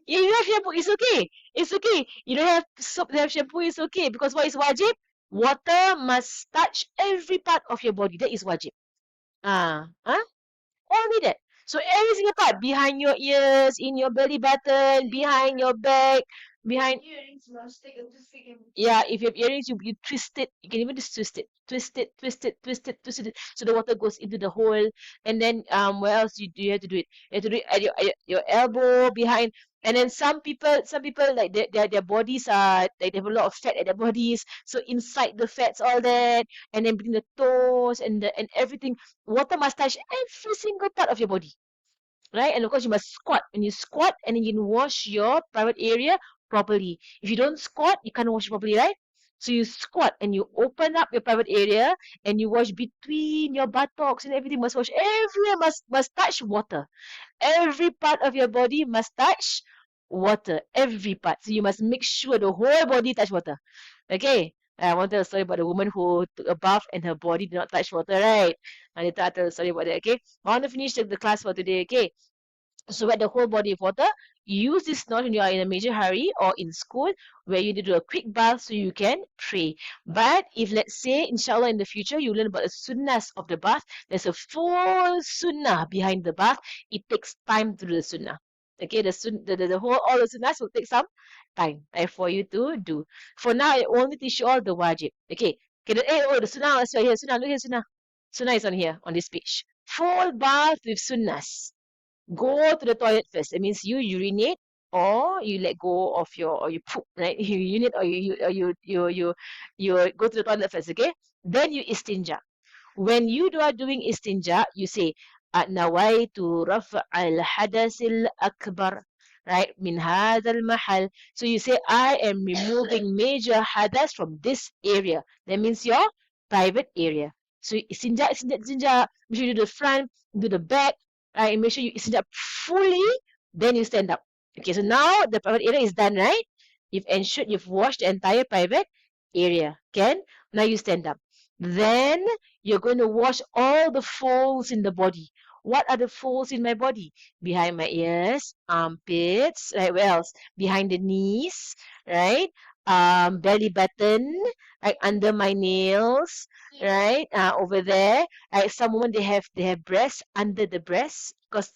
you have shampoo, it's okay. It's okay. You don't have soap, you have shampoo, it's okay. Because what is wajib? Water must touch every part of your body. That is wajib. Only that. So every single part, behind your ears, in your belly button, behind your back, behind. Yeah, if you have earrings, you twist it. You can even just twist it. Twist it, twist it, twist it, twist it. So the water goes into the hole. And then where else do you have to do it? You have to do it at your elbow, behind. And then some people like their bodies are like they have a lot of fat at their bodies. So inside the fats, all that, and then between the toes and everything, water must touch every single part of your body. Right? And of course you must squat. When you squat and then you can wash your private area properly. If you don't squat, you can't wash it properly, right? So you squat and you open up your private area and you wash between your buttocks and everything must wash. Everywhere must touch water. Every part of your body must touch water. Every part. So you must make sure the whole body touch water. Okay? I want to tell a story about the woman who took a bath and her body did not touch water, right? And later I'll tell a story about that, okay? I want to finish the class for today, okay? So wet the whole body with water. Use this not when you are in a major hurry or in school where you need to do a quick bath so you can pray. But if let's say, inshallah, in the future you learn about the sunnahs of the bath, there's a full sunnah behind the bath. It takes time to do the sunnah. Okay, the whole all the sunnahs will take some time for you to do. For now, I only teach you all the wajib. Okay. The sunnah is right here. Sunnah, look here, sunnah. Sunnah is on here on this page. Full bath with sunnahs. Go to the toilet first. That means you urinate or you let go of or you poop, right? You urinate or you go to the toilet first, okay? Then you istinja. When you are doing istinja, you say nawaitu raf' al-hadath al-akbar, right? Min hadha al-mahal. So you say I am removing major hadath from this area. That means your private area. So istinja. Make sure you do the front, do the back, right? Make sure you sit up fully, then you stand up. Okay, so now the private area is done, right? You've ensured you've washed the entire private area. Can? Now you stand up. Then you're going to wash all the folds in the body. What are the folds in my body? Behind my ears, armpits, right? Where else? Behind the knees, right? Belly button, right? Under my nails, right? Over there, right? Some women they have breasts under the breasts because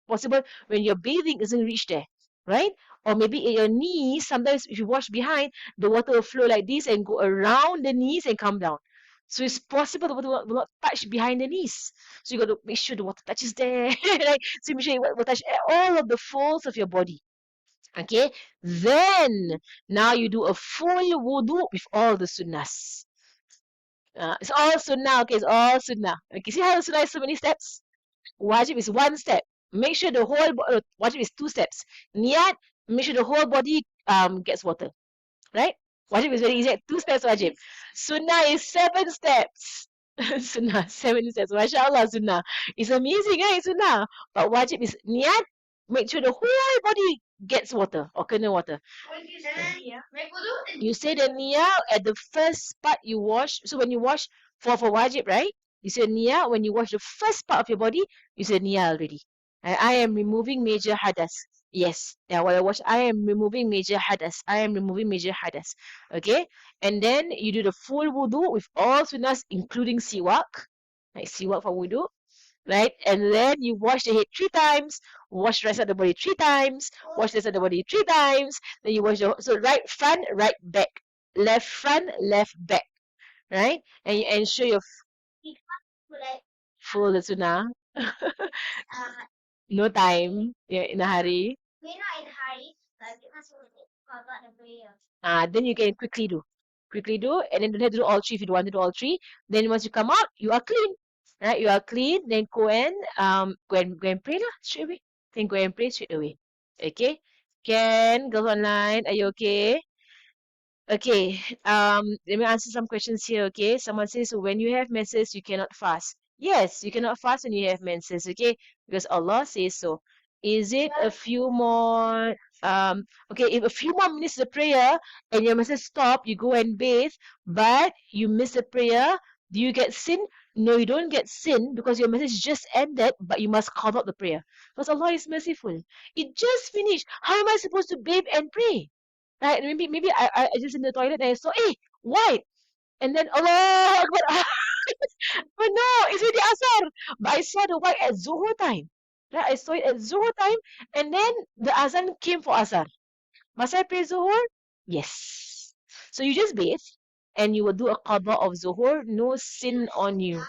possible when you're bathing it doesn't reach there, right? Or maybe at your knees. Sometimes if you wash behind, the water will flow like this and go around the knees and come down. So it's possible the water will not touch behind the knees. So you got to make sure the water touches there, right? So make sure it will touch all of the folds of your body. Okay, then now you do a full wudu with all the sunnahs. It's all sunnah, okay, it's all sunnah. Okay, see how sunnah is so many steps? Wajib is one step. Make sure the whole wajib is 2 steps. Niyat, make sure the whole body gets water. Right? Wajib is very easy. 2 steps wajib. Sunnah is 7 steps. Sunnah, 7 steps. MashaAllah, Sunnah. It's amazing, right? Sunnah. But wajib is niyat, make sure the whole body gets water or kena water. You say the niyah at the first part you wash. So when you wash for wajib, right? You say niyah when you wash the first part of your body, you say niyah already. I am removing major hadas. Yes. Yeah, while I wash, I am removing major hadas. I am removing major hadas. Okay? And then you do the full wudu with all sunnahs, including siwak. Like siwak for wudu. Right? And then you wash the head 3 times, wash the rest of the body 3 times, wash the rest of the body 3 times, then you wash the so right front, right back, left front, left back, right? And you ensure you're full the sunnah. No time in a hurry. Then you can quickly do. Quickly do, and then don't have to do all 3 if you don't want to do all 3. Then once you come out, you are clean. Right? You are clean, then go and pray lah straight away. Then go and pray straight away. Okay? Can girls online, are you okay? Okay, let me answer some questions here, okay? Someone says, so when you have menses, you cannot fast. Yes, you cannot fast when you have menses, okay? Because Allah says so. Is it a few more, okay, if a few more minutes of prayer and your menses stop, you go and bathe, but you miss the prayer, do you get sin? No, you don't get sin because your menses just ended, but you must call out the prayer. Because Allah is merciful. It just finished. How am I supposed to bathe and pray? Right? Maybe I just in the toilet and I saw, hey, white. And then Allah Akbar. But no, it's already Asar. But I saw the white at Zuhur time. Right? I saw it at Zuhur time. And then the Azan came for Asar. Must I pray Zuhur? Yes. So you just bathe and you will do a qada of Zuhur. No sin on you.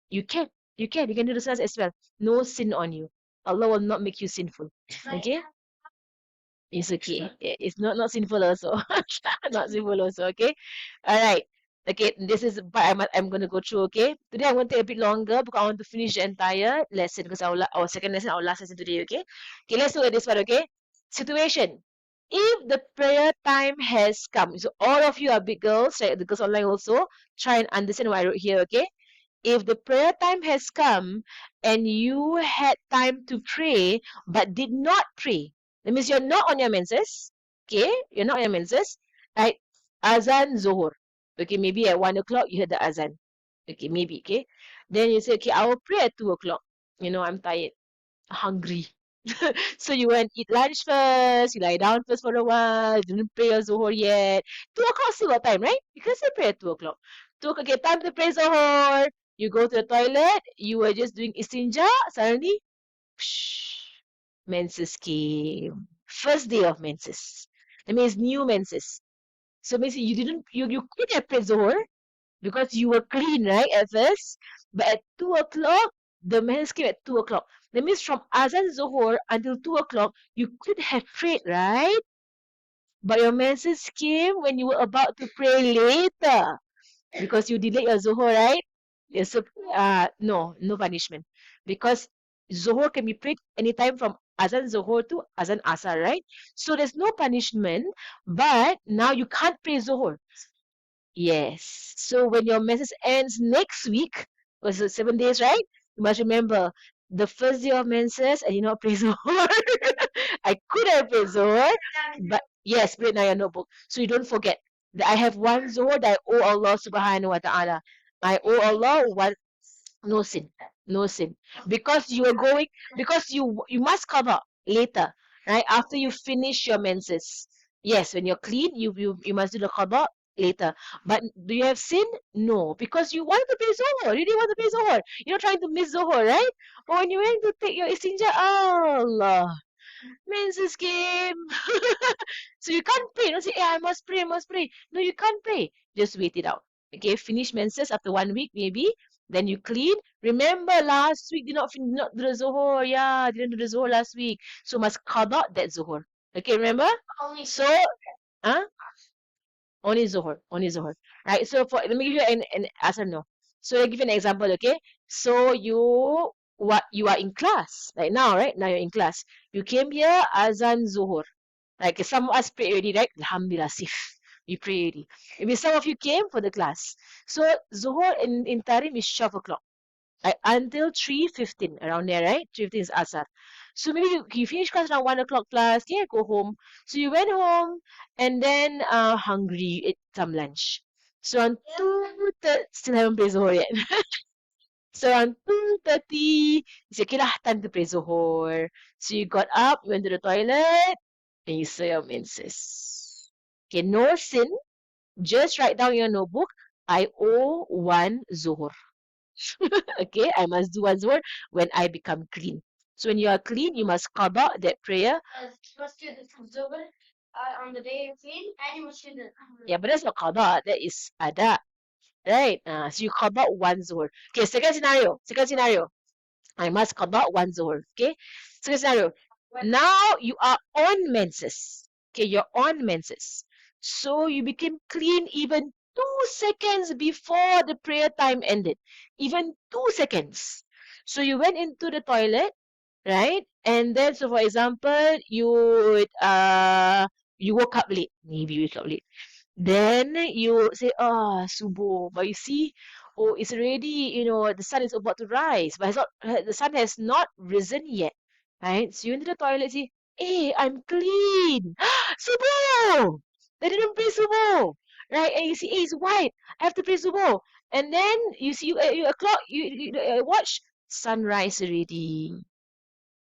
You can. You can do the salat as well. No sin on you. Allah will not make you sinful. Okay? It's okay. It's not sinful also. Not sinful also. Okay. All right. Okay. This is part I'm going to go through. Okay. Today I'm going to take a bit longer because I want to finish the entire lesson because our second lesson, our last lesson today. Okay. Okay. Let's look at this part. Okay. Situation. If the prayer time has come, so all of you are big girls, right? The girls online also try and understand what I wrote here. Okay. If the prayer time has come and you had time to pray but did not pray, that means you're not on your menses. Okay, you're not on your menses. Right? Azan Zuhur. Okay, maybe at 1 o'clock you heard the azan. Okay, maybe. Okay. Then you say, okay, I will pray at 2 o'clock. You know, I'm tired, hungry. So you went eat lunch first, you lie down first for a while, didn't pray your Zuhur yet. 2 o'clock still got time, right? You can still pray at 2 o'clock. 2 o'clock, okay, time to pray Zuhur. You go to the toilet, you were just doing istinja, suddenly, menses came. First day of menses. That means new menses. So basically you could have prayed Zuhur because you were clean, right, at first. But at 2 o'clock, the menses came at 2 o'clock. That means from Azan Zuhur until 2 o'clock, you could have prayed, right? But your menses came when you were about to pray later. Because you delayed your Zuhur, right? Yes, so, no punishment. Because Zuhur can be prayed anytime from Azan Zuhur to Azan Asar, right? So there's no punishment, but now you can't pray Zuhur. Yes. So when your menses ends next week, was it 7 days, right? You must remember the first day of menses, I did not pray Zuhur. I could have prayed Zuhur, but Yes, put it in your notebook. So you don't forget that I have one zuhur that I owe Allah subhanahu wa ta'ala. I owe Allah one, no sin. No sin. Because you are going, because you must cover later, right? After you finish your menses. Yes, when you're clean, you must do the qada later. But do you have sin? No. Because you want to pay Zohar. You didn't want to pay Zohar. You're not trying to miss Zohar, right? But when you went to take your istinja, Allah, menses came. So you can't pray. Don't say, hey, I must pray, I must pray. No, you can't pray. Just wait it out. Okay, finish menses after 1 week, maybe. Then you clean. Remember, last week did not do the Zohar. Yeah, didn't do the Zohar last week. So must qada that Zohar. Okay, remember? Only So, huh? Only Zohar. Only Zohar. Right? So, let me give you an answer. No. So, I'll give you an example, okay? So, you are in class right now, right? Now you're in class. You came here, Azan Zohar. Like some of us pray already, right? Alhamdulillah, safe. We pray already. Maybe some of you came for the class. So Zuhur in Tarim is 12 o'clock. Like until 3:15, around there, right? 3:15 is Asar. So maybe you finish class around 1 o'clock plus, yeah, go home. So you went home and then hungry, ate some lunch. So on 2:30, still haven't played Zuhur yet. So around 2:30, you say, okay lah, time to pray Zuhur. So you got up, you went to the toilet, and you say your menses. Okay, no sin. Just write down in your notebook, I owe one Zuhur. Okay, I must do one Zuhur when I become clean. So when you are clean, you must qada that prayer. must do the Zuhur on the day you're clean, and you must do the Yeah, but that's not qada, that is ada. Right? So you qada one Zuhur. Okay, second scenario. Second scenario. I must qada one Zuhur. Okay? Second scenario. Now you are on menses. Okay, you're on menses. So you became clean even 2 seconds before the prayer time ended. Even 2 seconds. So you went into the toilet, right? And then, so for example, you woke up late. Maybe you woke up late. Then you say, ah, subuh. But you see, oh, it's already, the sun is about to rise, but the sun has not risen yet, right? So you into the toilet, say, hey, I'm clean. Subuh! They didn't pray subuh, right? And you see, hey, it's white. I have to pray subuh. And then you see, you o'clock, watch sunrise already.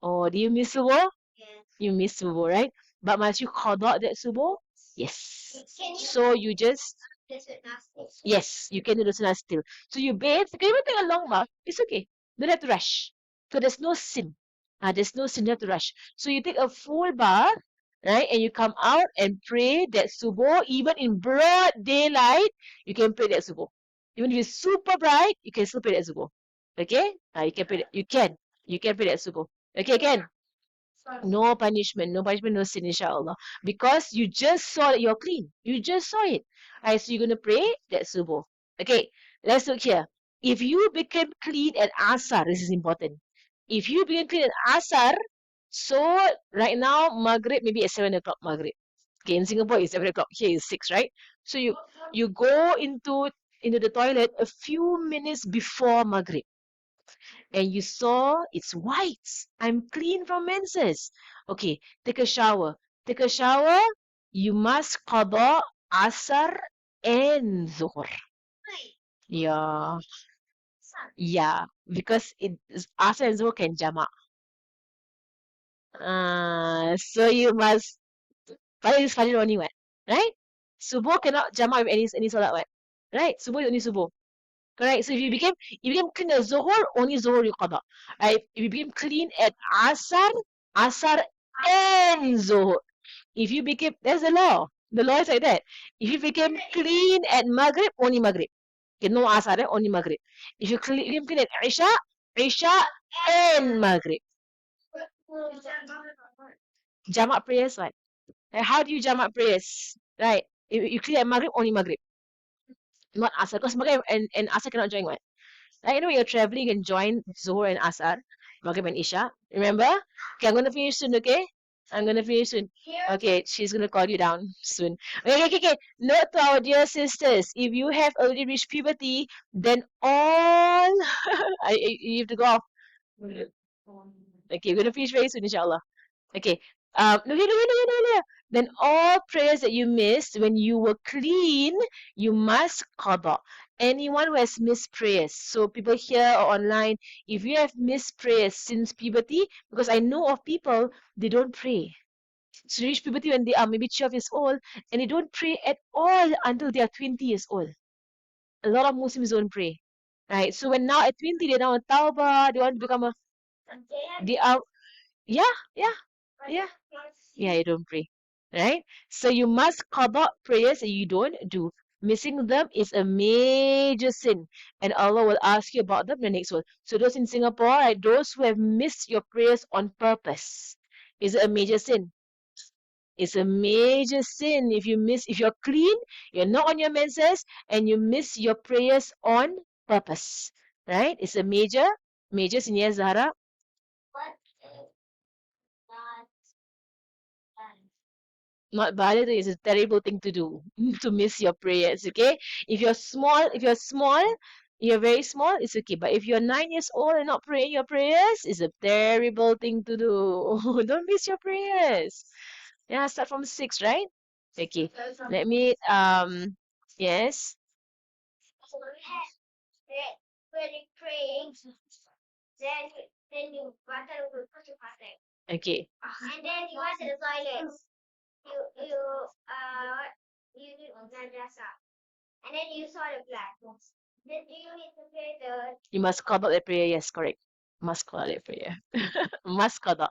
Oh, do you miss subuh? Yeah. You miss subuh, right? But must you qada that subuh? Yes. Can you So you just, this with Gnostic? yes, you can do the sunnah still. So you bathe, you can even take a long bath. It's okay. Don't have to rush. So there's no sin. There's no sin, you have to rush. So you take a full bath, right? And you come out and pray that subuh, even in broad daylight, you can pray that subuh. Even if it's super bright, you can still pray that subuh. Okay? You can pray that, you can pray that subuh. Okay, again. No punishment, no sin, inshallah. Because you just saw that you're clean. You just saw it. Right, so you're going to pray that subuh. Okay, let's look here. If you became clean at Asar, this is important. If you became clean at Asar, so right now, Maghrib, maybe at 7 o'clock Maghrib. Okay, in Singapore, it's 7 o'clock. Here is 6, right? So you go into the toilet a few minutes before Maghrib and you saw it's white. I'm clean from menses. Okay, take a shower. Take a shower. You must qada asar and zuhr. Wait, Yeah, son. yeah, because asar and zuhr can jama. So you must. Fajr is Fajr only, what? Right? Subuh cannot jama with any salat, what? Right? Subuh is only subuh. Correct. So if you became clean at Zohor, only Zohor you qada. Right? If you became clean at Asar, Asar and Zohor. If you became, there's the law. The law is like that. If you became clean at Maghrib, only Maghrib. Okay, no Asar, only Maghrib. If you became clean at Isha, Isha and Maghrib. Jamak prayers, what? Like, how do you jamak prayers? Right? If you clean at Maghrib, only Maghrib. Not Asar. Because Maghrib and Asar cannot join, what? Like, when you're traveling, you can join Zohar and Asar, Maghrib and Isha. Remember? Okay, I'm going to finish soon, okay? I'm going to finish soon. Okay, she's going to call you down soon. Okay. Note to our dear sisters, if you have already reached puberty, then all... you have to go off. Okay, we're going to finish very soon, inshallah. Okay, No. Then all prayers that you missed when you were clean, you must qada. Anyone who has missed prayers, so people here or online, if you have missed prayers since puberty, because I know of people, they don't pray. So they reach puberty when they are maybe 12 years old, and they don't pray at all until they are 20 years old. A lot of Muslims don't pray, right? So when now at 20, they now tawbah, they want to become a, they are, yeah, yeah, yeah. Yeah, you don't pray, right? So you must qada prayers that you don't do. Missing them is a major sin, and Allah will ask you about them in the next one. So those in Singapore, right, those who have missed your prayers on purpose, is it a major sin? It's a major sin if you miss, if you're clean, you're not on your menses, and you miss your prayers on purpose, right? It's a major sin, yes, Zahra? What is that? Not valid is a terrible thing to do, to miss your prayers, okay? You're very small, it's okay. But if you're 9 years old and not praying your prayers, it's a terrible thing to do. Don't miss your prayers. Yeah, start from 6, right? Okay. Let me yes. So when you praying, then you water will put your fasting. Okay. And then you went to the toilet. You did madrasa. And then you saw the blood. Then do you need to pray the You must qada the prayer, yes, correct. Must qada the prayer. Must qada.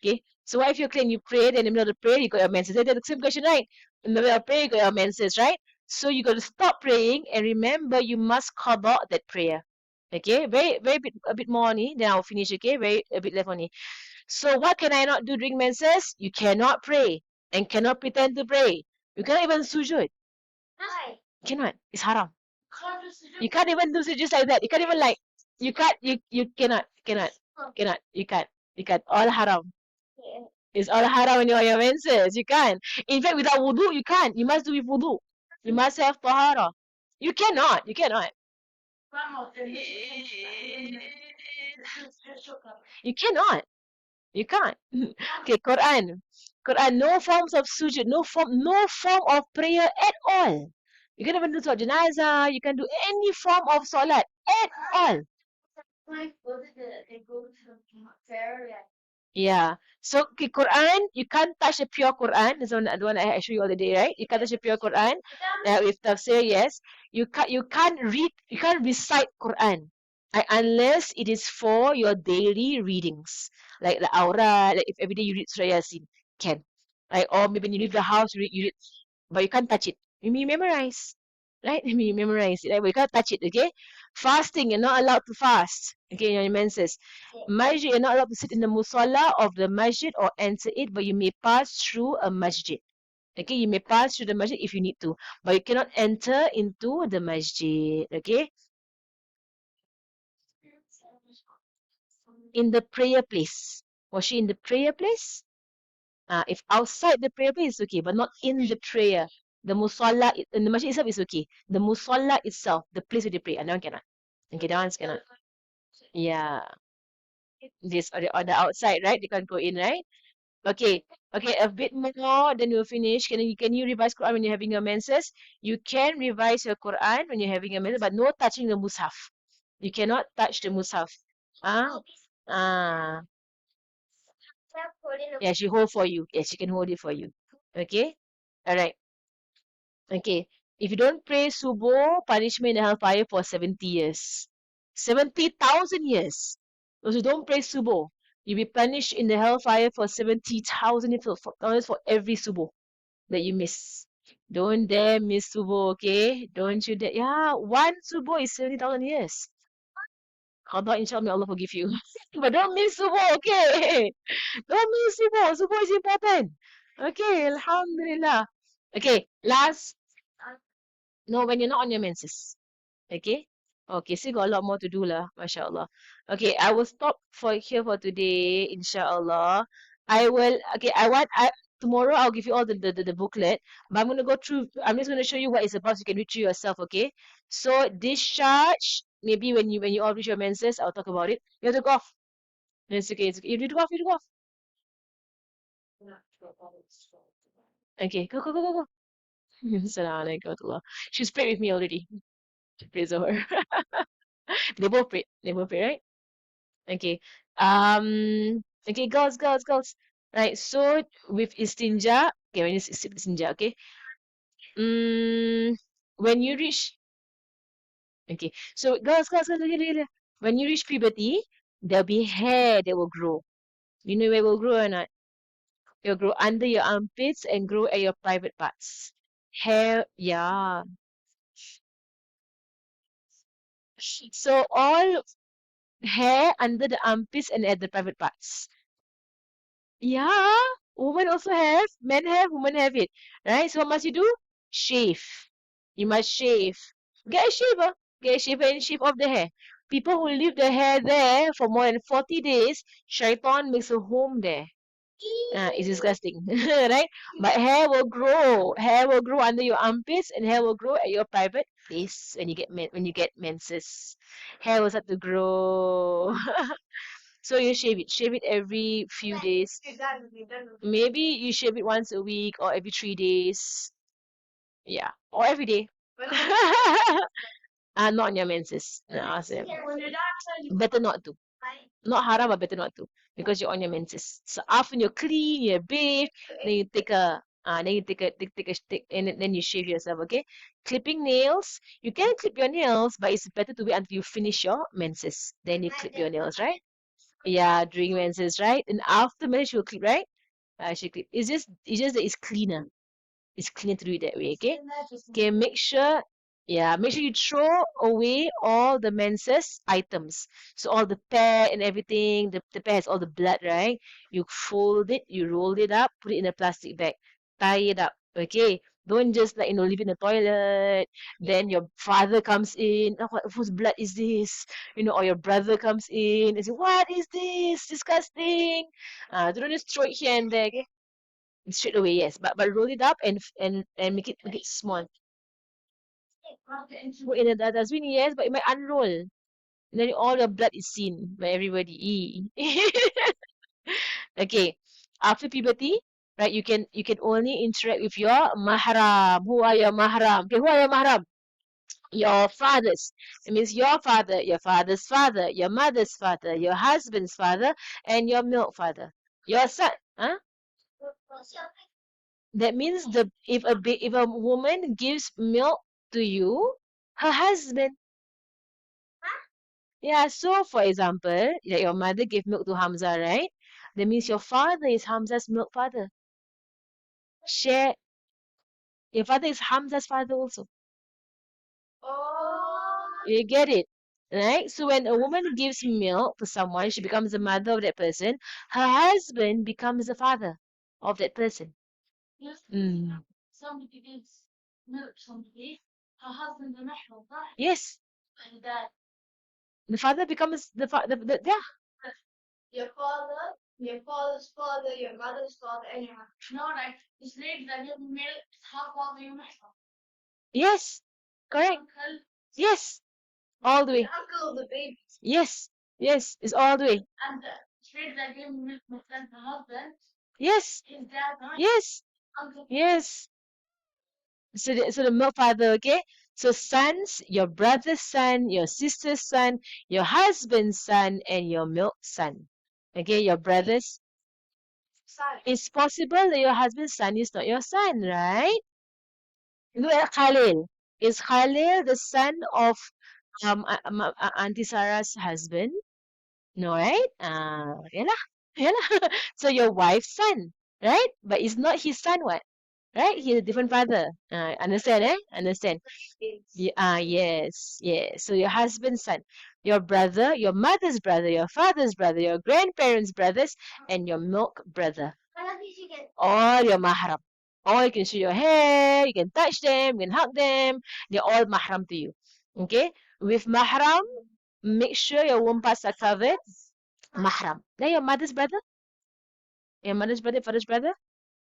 Okay. So what if you're clean? You prayed, and in the middle of the prayer, you got your menses. That's the same question, right? In the middle of prayer, you got your menses, right? So you got to stop praying and remember you must qada that prayer. Okay, a bit more only, then I'll finish, okay? Very a bit left only. So what can I not do during menses? You cannot pray and cannot pretend to pray. You cannot even sujood. Why? Cannot. It's haram. You can't even do sujood like that. You can't even like you can't you cannot. You can't. All haram. Yeah. It's all haram when you're on your menses. You can't. In fact, without wudu, you can't. You must do with wudu. You must have tahara. You cannot. You cannot. You cannot. You can't. Okay, Quran. Quran, no forms of sujud, no form of prayer at all. You can even do salat janazah, you can do any form of salat at all. Yeah. So, okay, Quran, you can't touch the pure Quran. This one, the one I show you all the day, right? You can't touch the pure Quran. With tafsir, yes. You can't read, you can't recite Quran. Unless it is for your daily readings. Like the aura, like if every day you read Surah Yasin, can. Like, or maybe when you leave the house, you read, but you can't touch it. You memorize. Right? You memorize it, right? But you can't touch it, okay? Fasting, you're not allowed to fast. Okay, your menses. Masjid, you're not allowed to sit in the musalla of the masjid or enter it, but you may pass through a masjid. Okay, you may pass through the masjid if you need to, but you cannot enter into the masjid. Okay, in the prayer place. Was she in the prayer place? If outside the prayer place, it's okay, but not in the prayer. The musalla, in the masjid itself is okay. The musalla itself, the place where they pray, and that one cannot. Okay, that one's cannot. Yeah, this on the outside, right? They can't go in, right? Okay, okay, a bit more, then we'll finish. Can you revise Quran when you're having your menses? You can revise your Quran when you're having a menses, but no touching the mushaf. You cannot touch the mushaf. Ah, ah. Yeah, she hold for you. Yes, she can hold it for you. Okay? Alright. Okay. If you don't pray subuh, punishment in the hellfire for 70 years. 70,000 years. Those who don't pray subuh, you'll be punished in the hellfire for 70,000 years for every subuh that you miss. Don't dare miss subuh, okay? Don't you dare. Yeah, one subuh is 70,000 years. Qadha, inshallah, Allah forgive you. But don't miss subuh, okay? Don't miss subuh. Subuh is important. Okay, alhamdulillah. Okay, last. No, when you're not on your menses. Okay? Okay, still got a lot more to do lah, mashallah. Okay, I will stop for here for today, inshallah. Tomorrow I'll give you all the booklet, but I'm just gonna show you what it's about so you can read through yourself, okay? So discharge, maybe when you all reach your menses, I'll talk about it. You have to go off. It's okay, it's okay. You need to go off, you need to go off. Okay, go. Assalamualaikum warahmatullah. She's prayed with me already. Praise the Lord. They both prayed. They both prayed, right? Okay. Okay, girls. Right, so with istinja, okay, when you sip istinja, okay? When you reach, okay, so girls, look. When you reach puberty, there'll be hair that will grow. You know where it will grow or not? It will grow under your armpits and grow at your private parts. Hair, yeah. So all hair under the armpits and at the private parts. Yeah, women also have, men have, women have it. Right? So what must you do? Shave. You must shave. Get a shaver. Get a shaver and shave off the hair. People who leave the hair there for more than 40 days, shaitan makes a home there. It's disgusting, right? But hair will grow. Hair will grow under your armpits, and hair will grow at your private place when you get menses. Hair will start to grow. So you shave it. Shave it every few days. Maybe you shave it once a week or every 3 days. Yeah, or every day. Not on your menses. No, ask them. Better not to. Not haram, but better not to, because you're on your menses. So after you're clean, you're bathed, then you take a stick and then you shave yourself. Okay, clipping nails. You can clip your nails, but it's better to wait until you finish your menses. Then you clip your nails, right? Yeah, during menses, right? And after menses, you'll clip, right? She clip. It's just that it's cleaner. It's cleaner to do it that way. Okay. Okay, make sure you throw away all the menses items. So all the pad and everything, the pad has all the blood, right? You fold it, you roll it up, put it in a plastic bag, tie it up. Okay. Don't just leave it in the toilet. Then your father comes in. Oh, whose blood is this? Or your brother comes in and say, "What is this? Disgusting!" Don't just throw it here and there. Okay, straight away, yes. But roll it up and make it small. Put in the dustbin, yes, but it might unroll. And then all your blood is seen by everybody. Okay. After puberty, right, you can only interact with your mahram. Who are your mahram? Okay, who are your mahram? Your fathers. It means your father, your father's father, your mother's father, your husband's father, and your milk father. Your son. Huh? That means if a woman gives milk to you, her husband. Yeah, so for example, like your mother gave milk to Hamza, right? That means your father is Hamza's milk father. Share. Your father is Hamza's father also. You get it? Right? So when a woman gives milk to someone, she becomes the mother of that person. Her husband becomes the father of that person. Mm. Yes. The father becomes the father. Yeah. Your father's father, your mother's father, and your Yes. Correct. Yes. All the way. Uncle of the baby. Yes. Yes. It's all the way. And Yes. Yes. Yes. So the milk father, okay? So sons, your brother's son, your sister's son, your husband's son, and your milk son. Okay, your brother's. It's possible that your husband's son is not your son, right? Look at Khalil. Is Khalil the son of Auntie Sarah's husband? No, right? Yeah. So your wife's son, right? But it's not his son, what? Right? He's a different father. Understand, eh? Understand. Yes. So your husband's son, your brother, your mother's brother, your father's brother, your grandparents' brothers, and your milk brother. All your mahram. All you can show your hair, you can touch them, you can hug them. They're all mahram to you. Okay? With mahram, make sure your womb parts are covered. Mahram. Then your mother's brother, father's brother,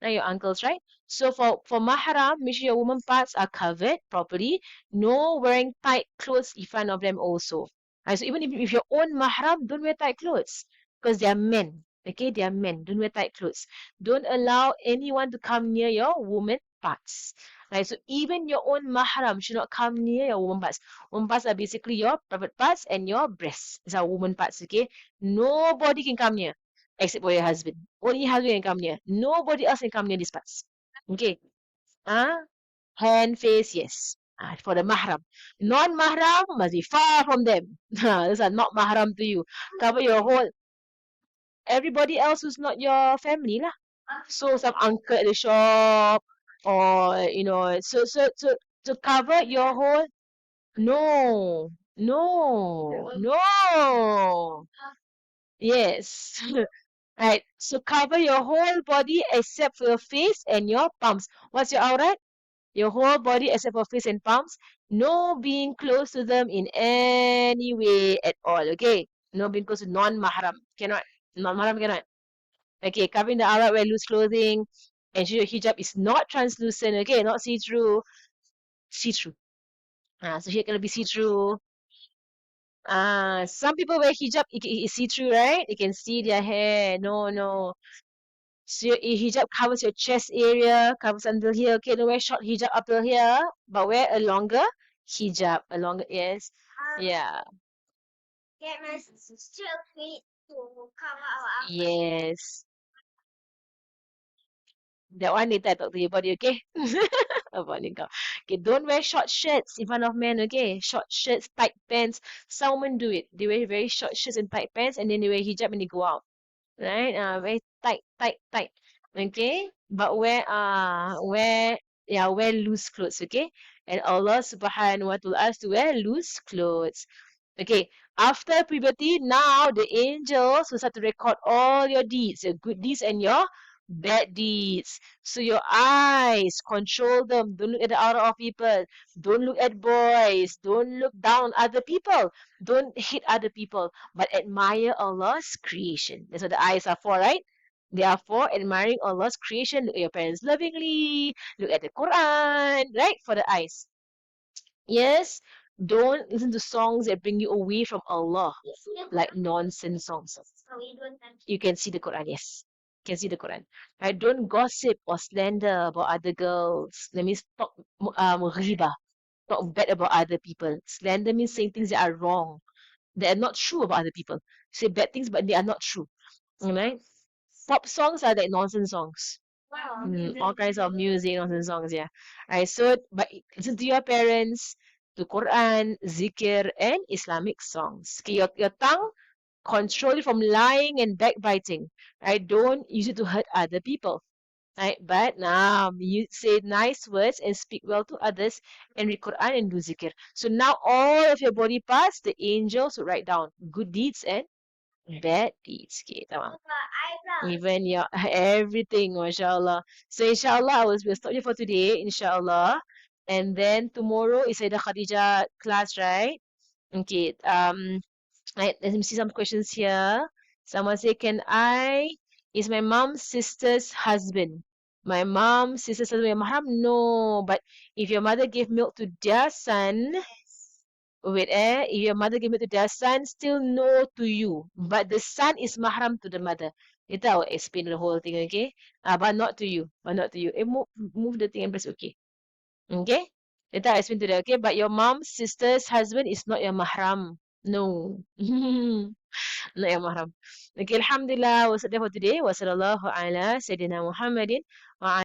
now your uncles, right? So for mahram, make sure your woman parts are covered properly. No wearing tight clothes in front of them also. So even if your own mahram, don't wear tight clothes because they are men. Okay, they are men. Don't wear tight clothes. Don't allow anyone to come near your woman parts. Right, so even your own mahram should not come near your woman parts. Woman parts are basically your private parts and your breasts. These are woman parts, okay? Nobody can come near except for your husband. Only husband can come near. Nobody else can come near these parts. Okay? Ah, hand, face, yes. For the mahram. Non-mahram must be far from them. Those are not mahram to you. Cover your whole everybody else who's not your family lah. So some uncle at the shop, or so to cover your whole. No, no, no. Yes. Right. So cover your whole body except for your face and your palms. What's your aurat? Your whole body except for face and palms. No being close to them in any way at all. Okay. No being close to non-mahram. Cannot. Non-mahram cannot. Okay, covering the aurat, wear loose clothing. Ensure your hijab is not translucent, okay, not see-through. See-through. So here gonna be see-through. Some people wear hijab, it's see-through, right? You can see their hair. No, no. So your hijab covers your chest area, covers until here. Okay, don't wear short hijab up till here, but wear a longer hijab. A longer, yes. Yeah. Get my still feet to cover our armpit. Yes. That one later I talk to you about it, okay? About nikah. Okay, don't wear short shirts in front of men, okay? Short shirts, tight pants. Some women do it. They wear very short shirts and tight pants, and then they wear hijab when they go out. Right? Very tight, tight, tight. Okay? But wear loose clothes, okay? And Allah subhanahu wa ta'ala asks to wear loose clothes. Okay, after puberty, now the angels will start to record all your deeds, your good deeds and your bad deeds. So your eyes, control them. Don't look at the aura of people. Don't look at boys. Don't look down on other people. Don't hate other people, but admire Allah's creation. That's what the eyes are for, right? They are for admiring Allah's creation. Look at your parents lovingly. Look at the Quran, right? For the eyes. Yes, don't listen to songs that bring you away from Allah, like nonsense songs. You can see the Quran, yes. You can see the Quran. Right? Don't gossip or slander about other girls. That means talk riba, talk bad about other people. Slander means saying things that are wrong, that are not true about other people. Say bad things, but they are not true. Alright? Pop songs are like nonsense songs. Wow. All kinds of music, nonsense songs, yeah. Right, so but listen to your parents, to Quran, zikr, and Islamic songs. Okay, your tongue, control it from lying and backbiting. Right, don't use it to hurt other people. Right, but now you say nice words and speak well to others and read Quran and do zikr. So now all of your body parts, the angels will write down good deeds and bad deeds. Okay, tamam. Eyebrows. Even your everything, mashallah. So inshallah, we'll stop here for today, inshallah. And then tomorrow is the Khadija class, right? Okay. Right, let me see some questions here. Someone say, is my mom's sister's husband? My mom's sister's husband, mahram? No, but if your mother gave milk to their son, wait, if your mother gave it to their son, still no to you. But the son is mahram to the mother. Later I will explain the whole thing, okay? But not to you. But not to you. Move the thing and press okay. Okay? Later I explain to them, okay? But your mom's sister's husband is not your mahram. No. Not your mahram. Okay, alhamdulillah. Was that for today? Wa sallallahu ala Sayyidina Muhammadin wa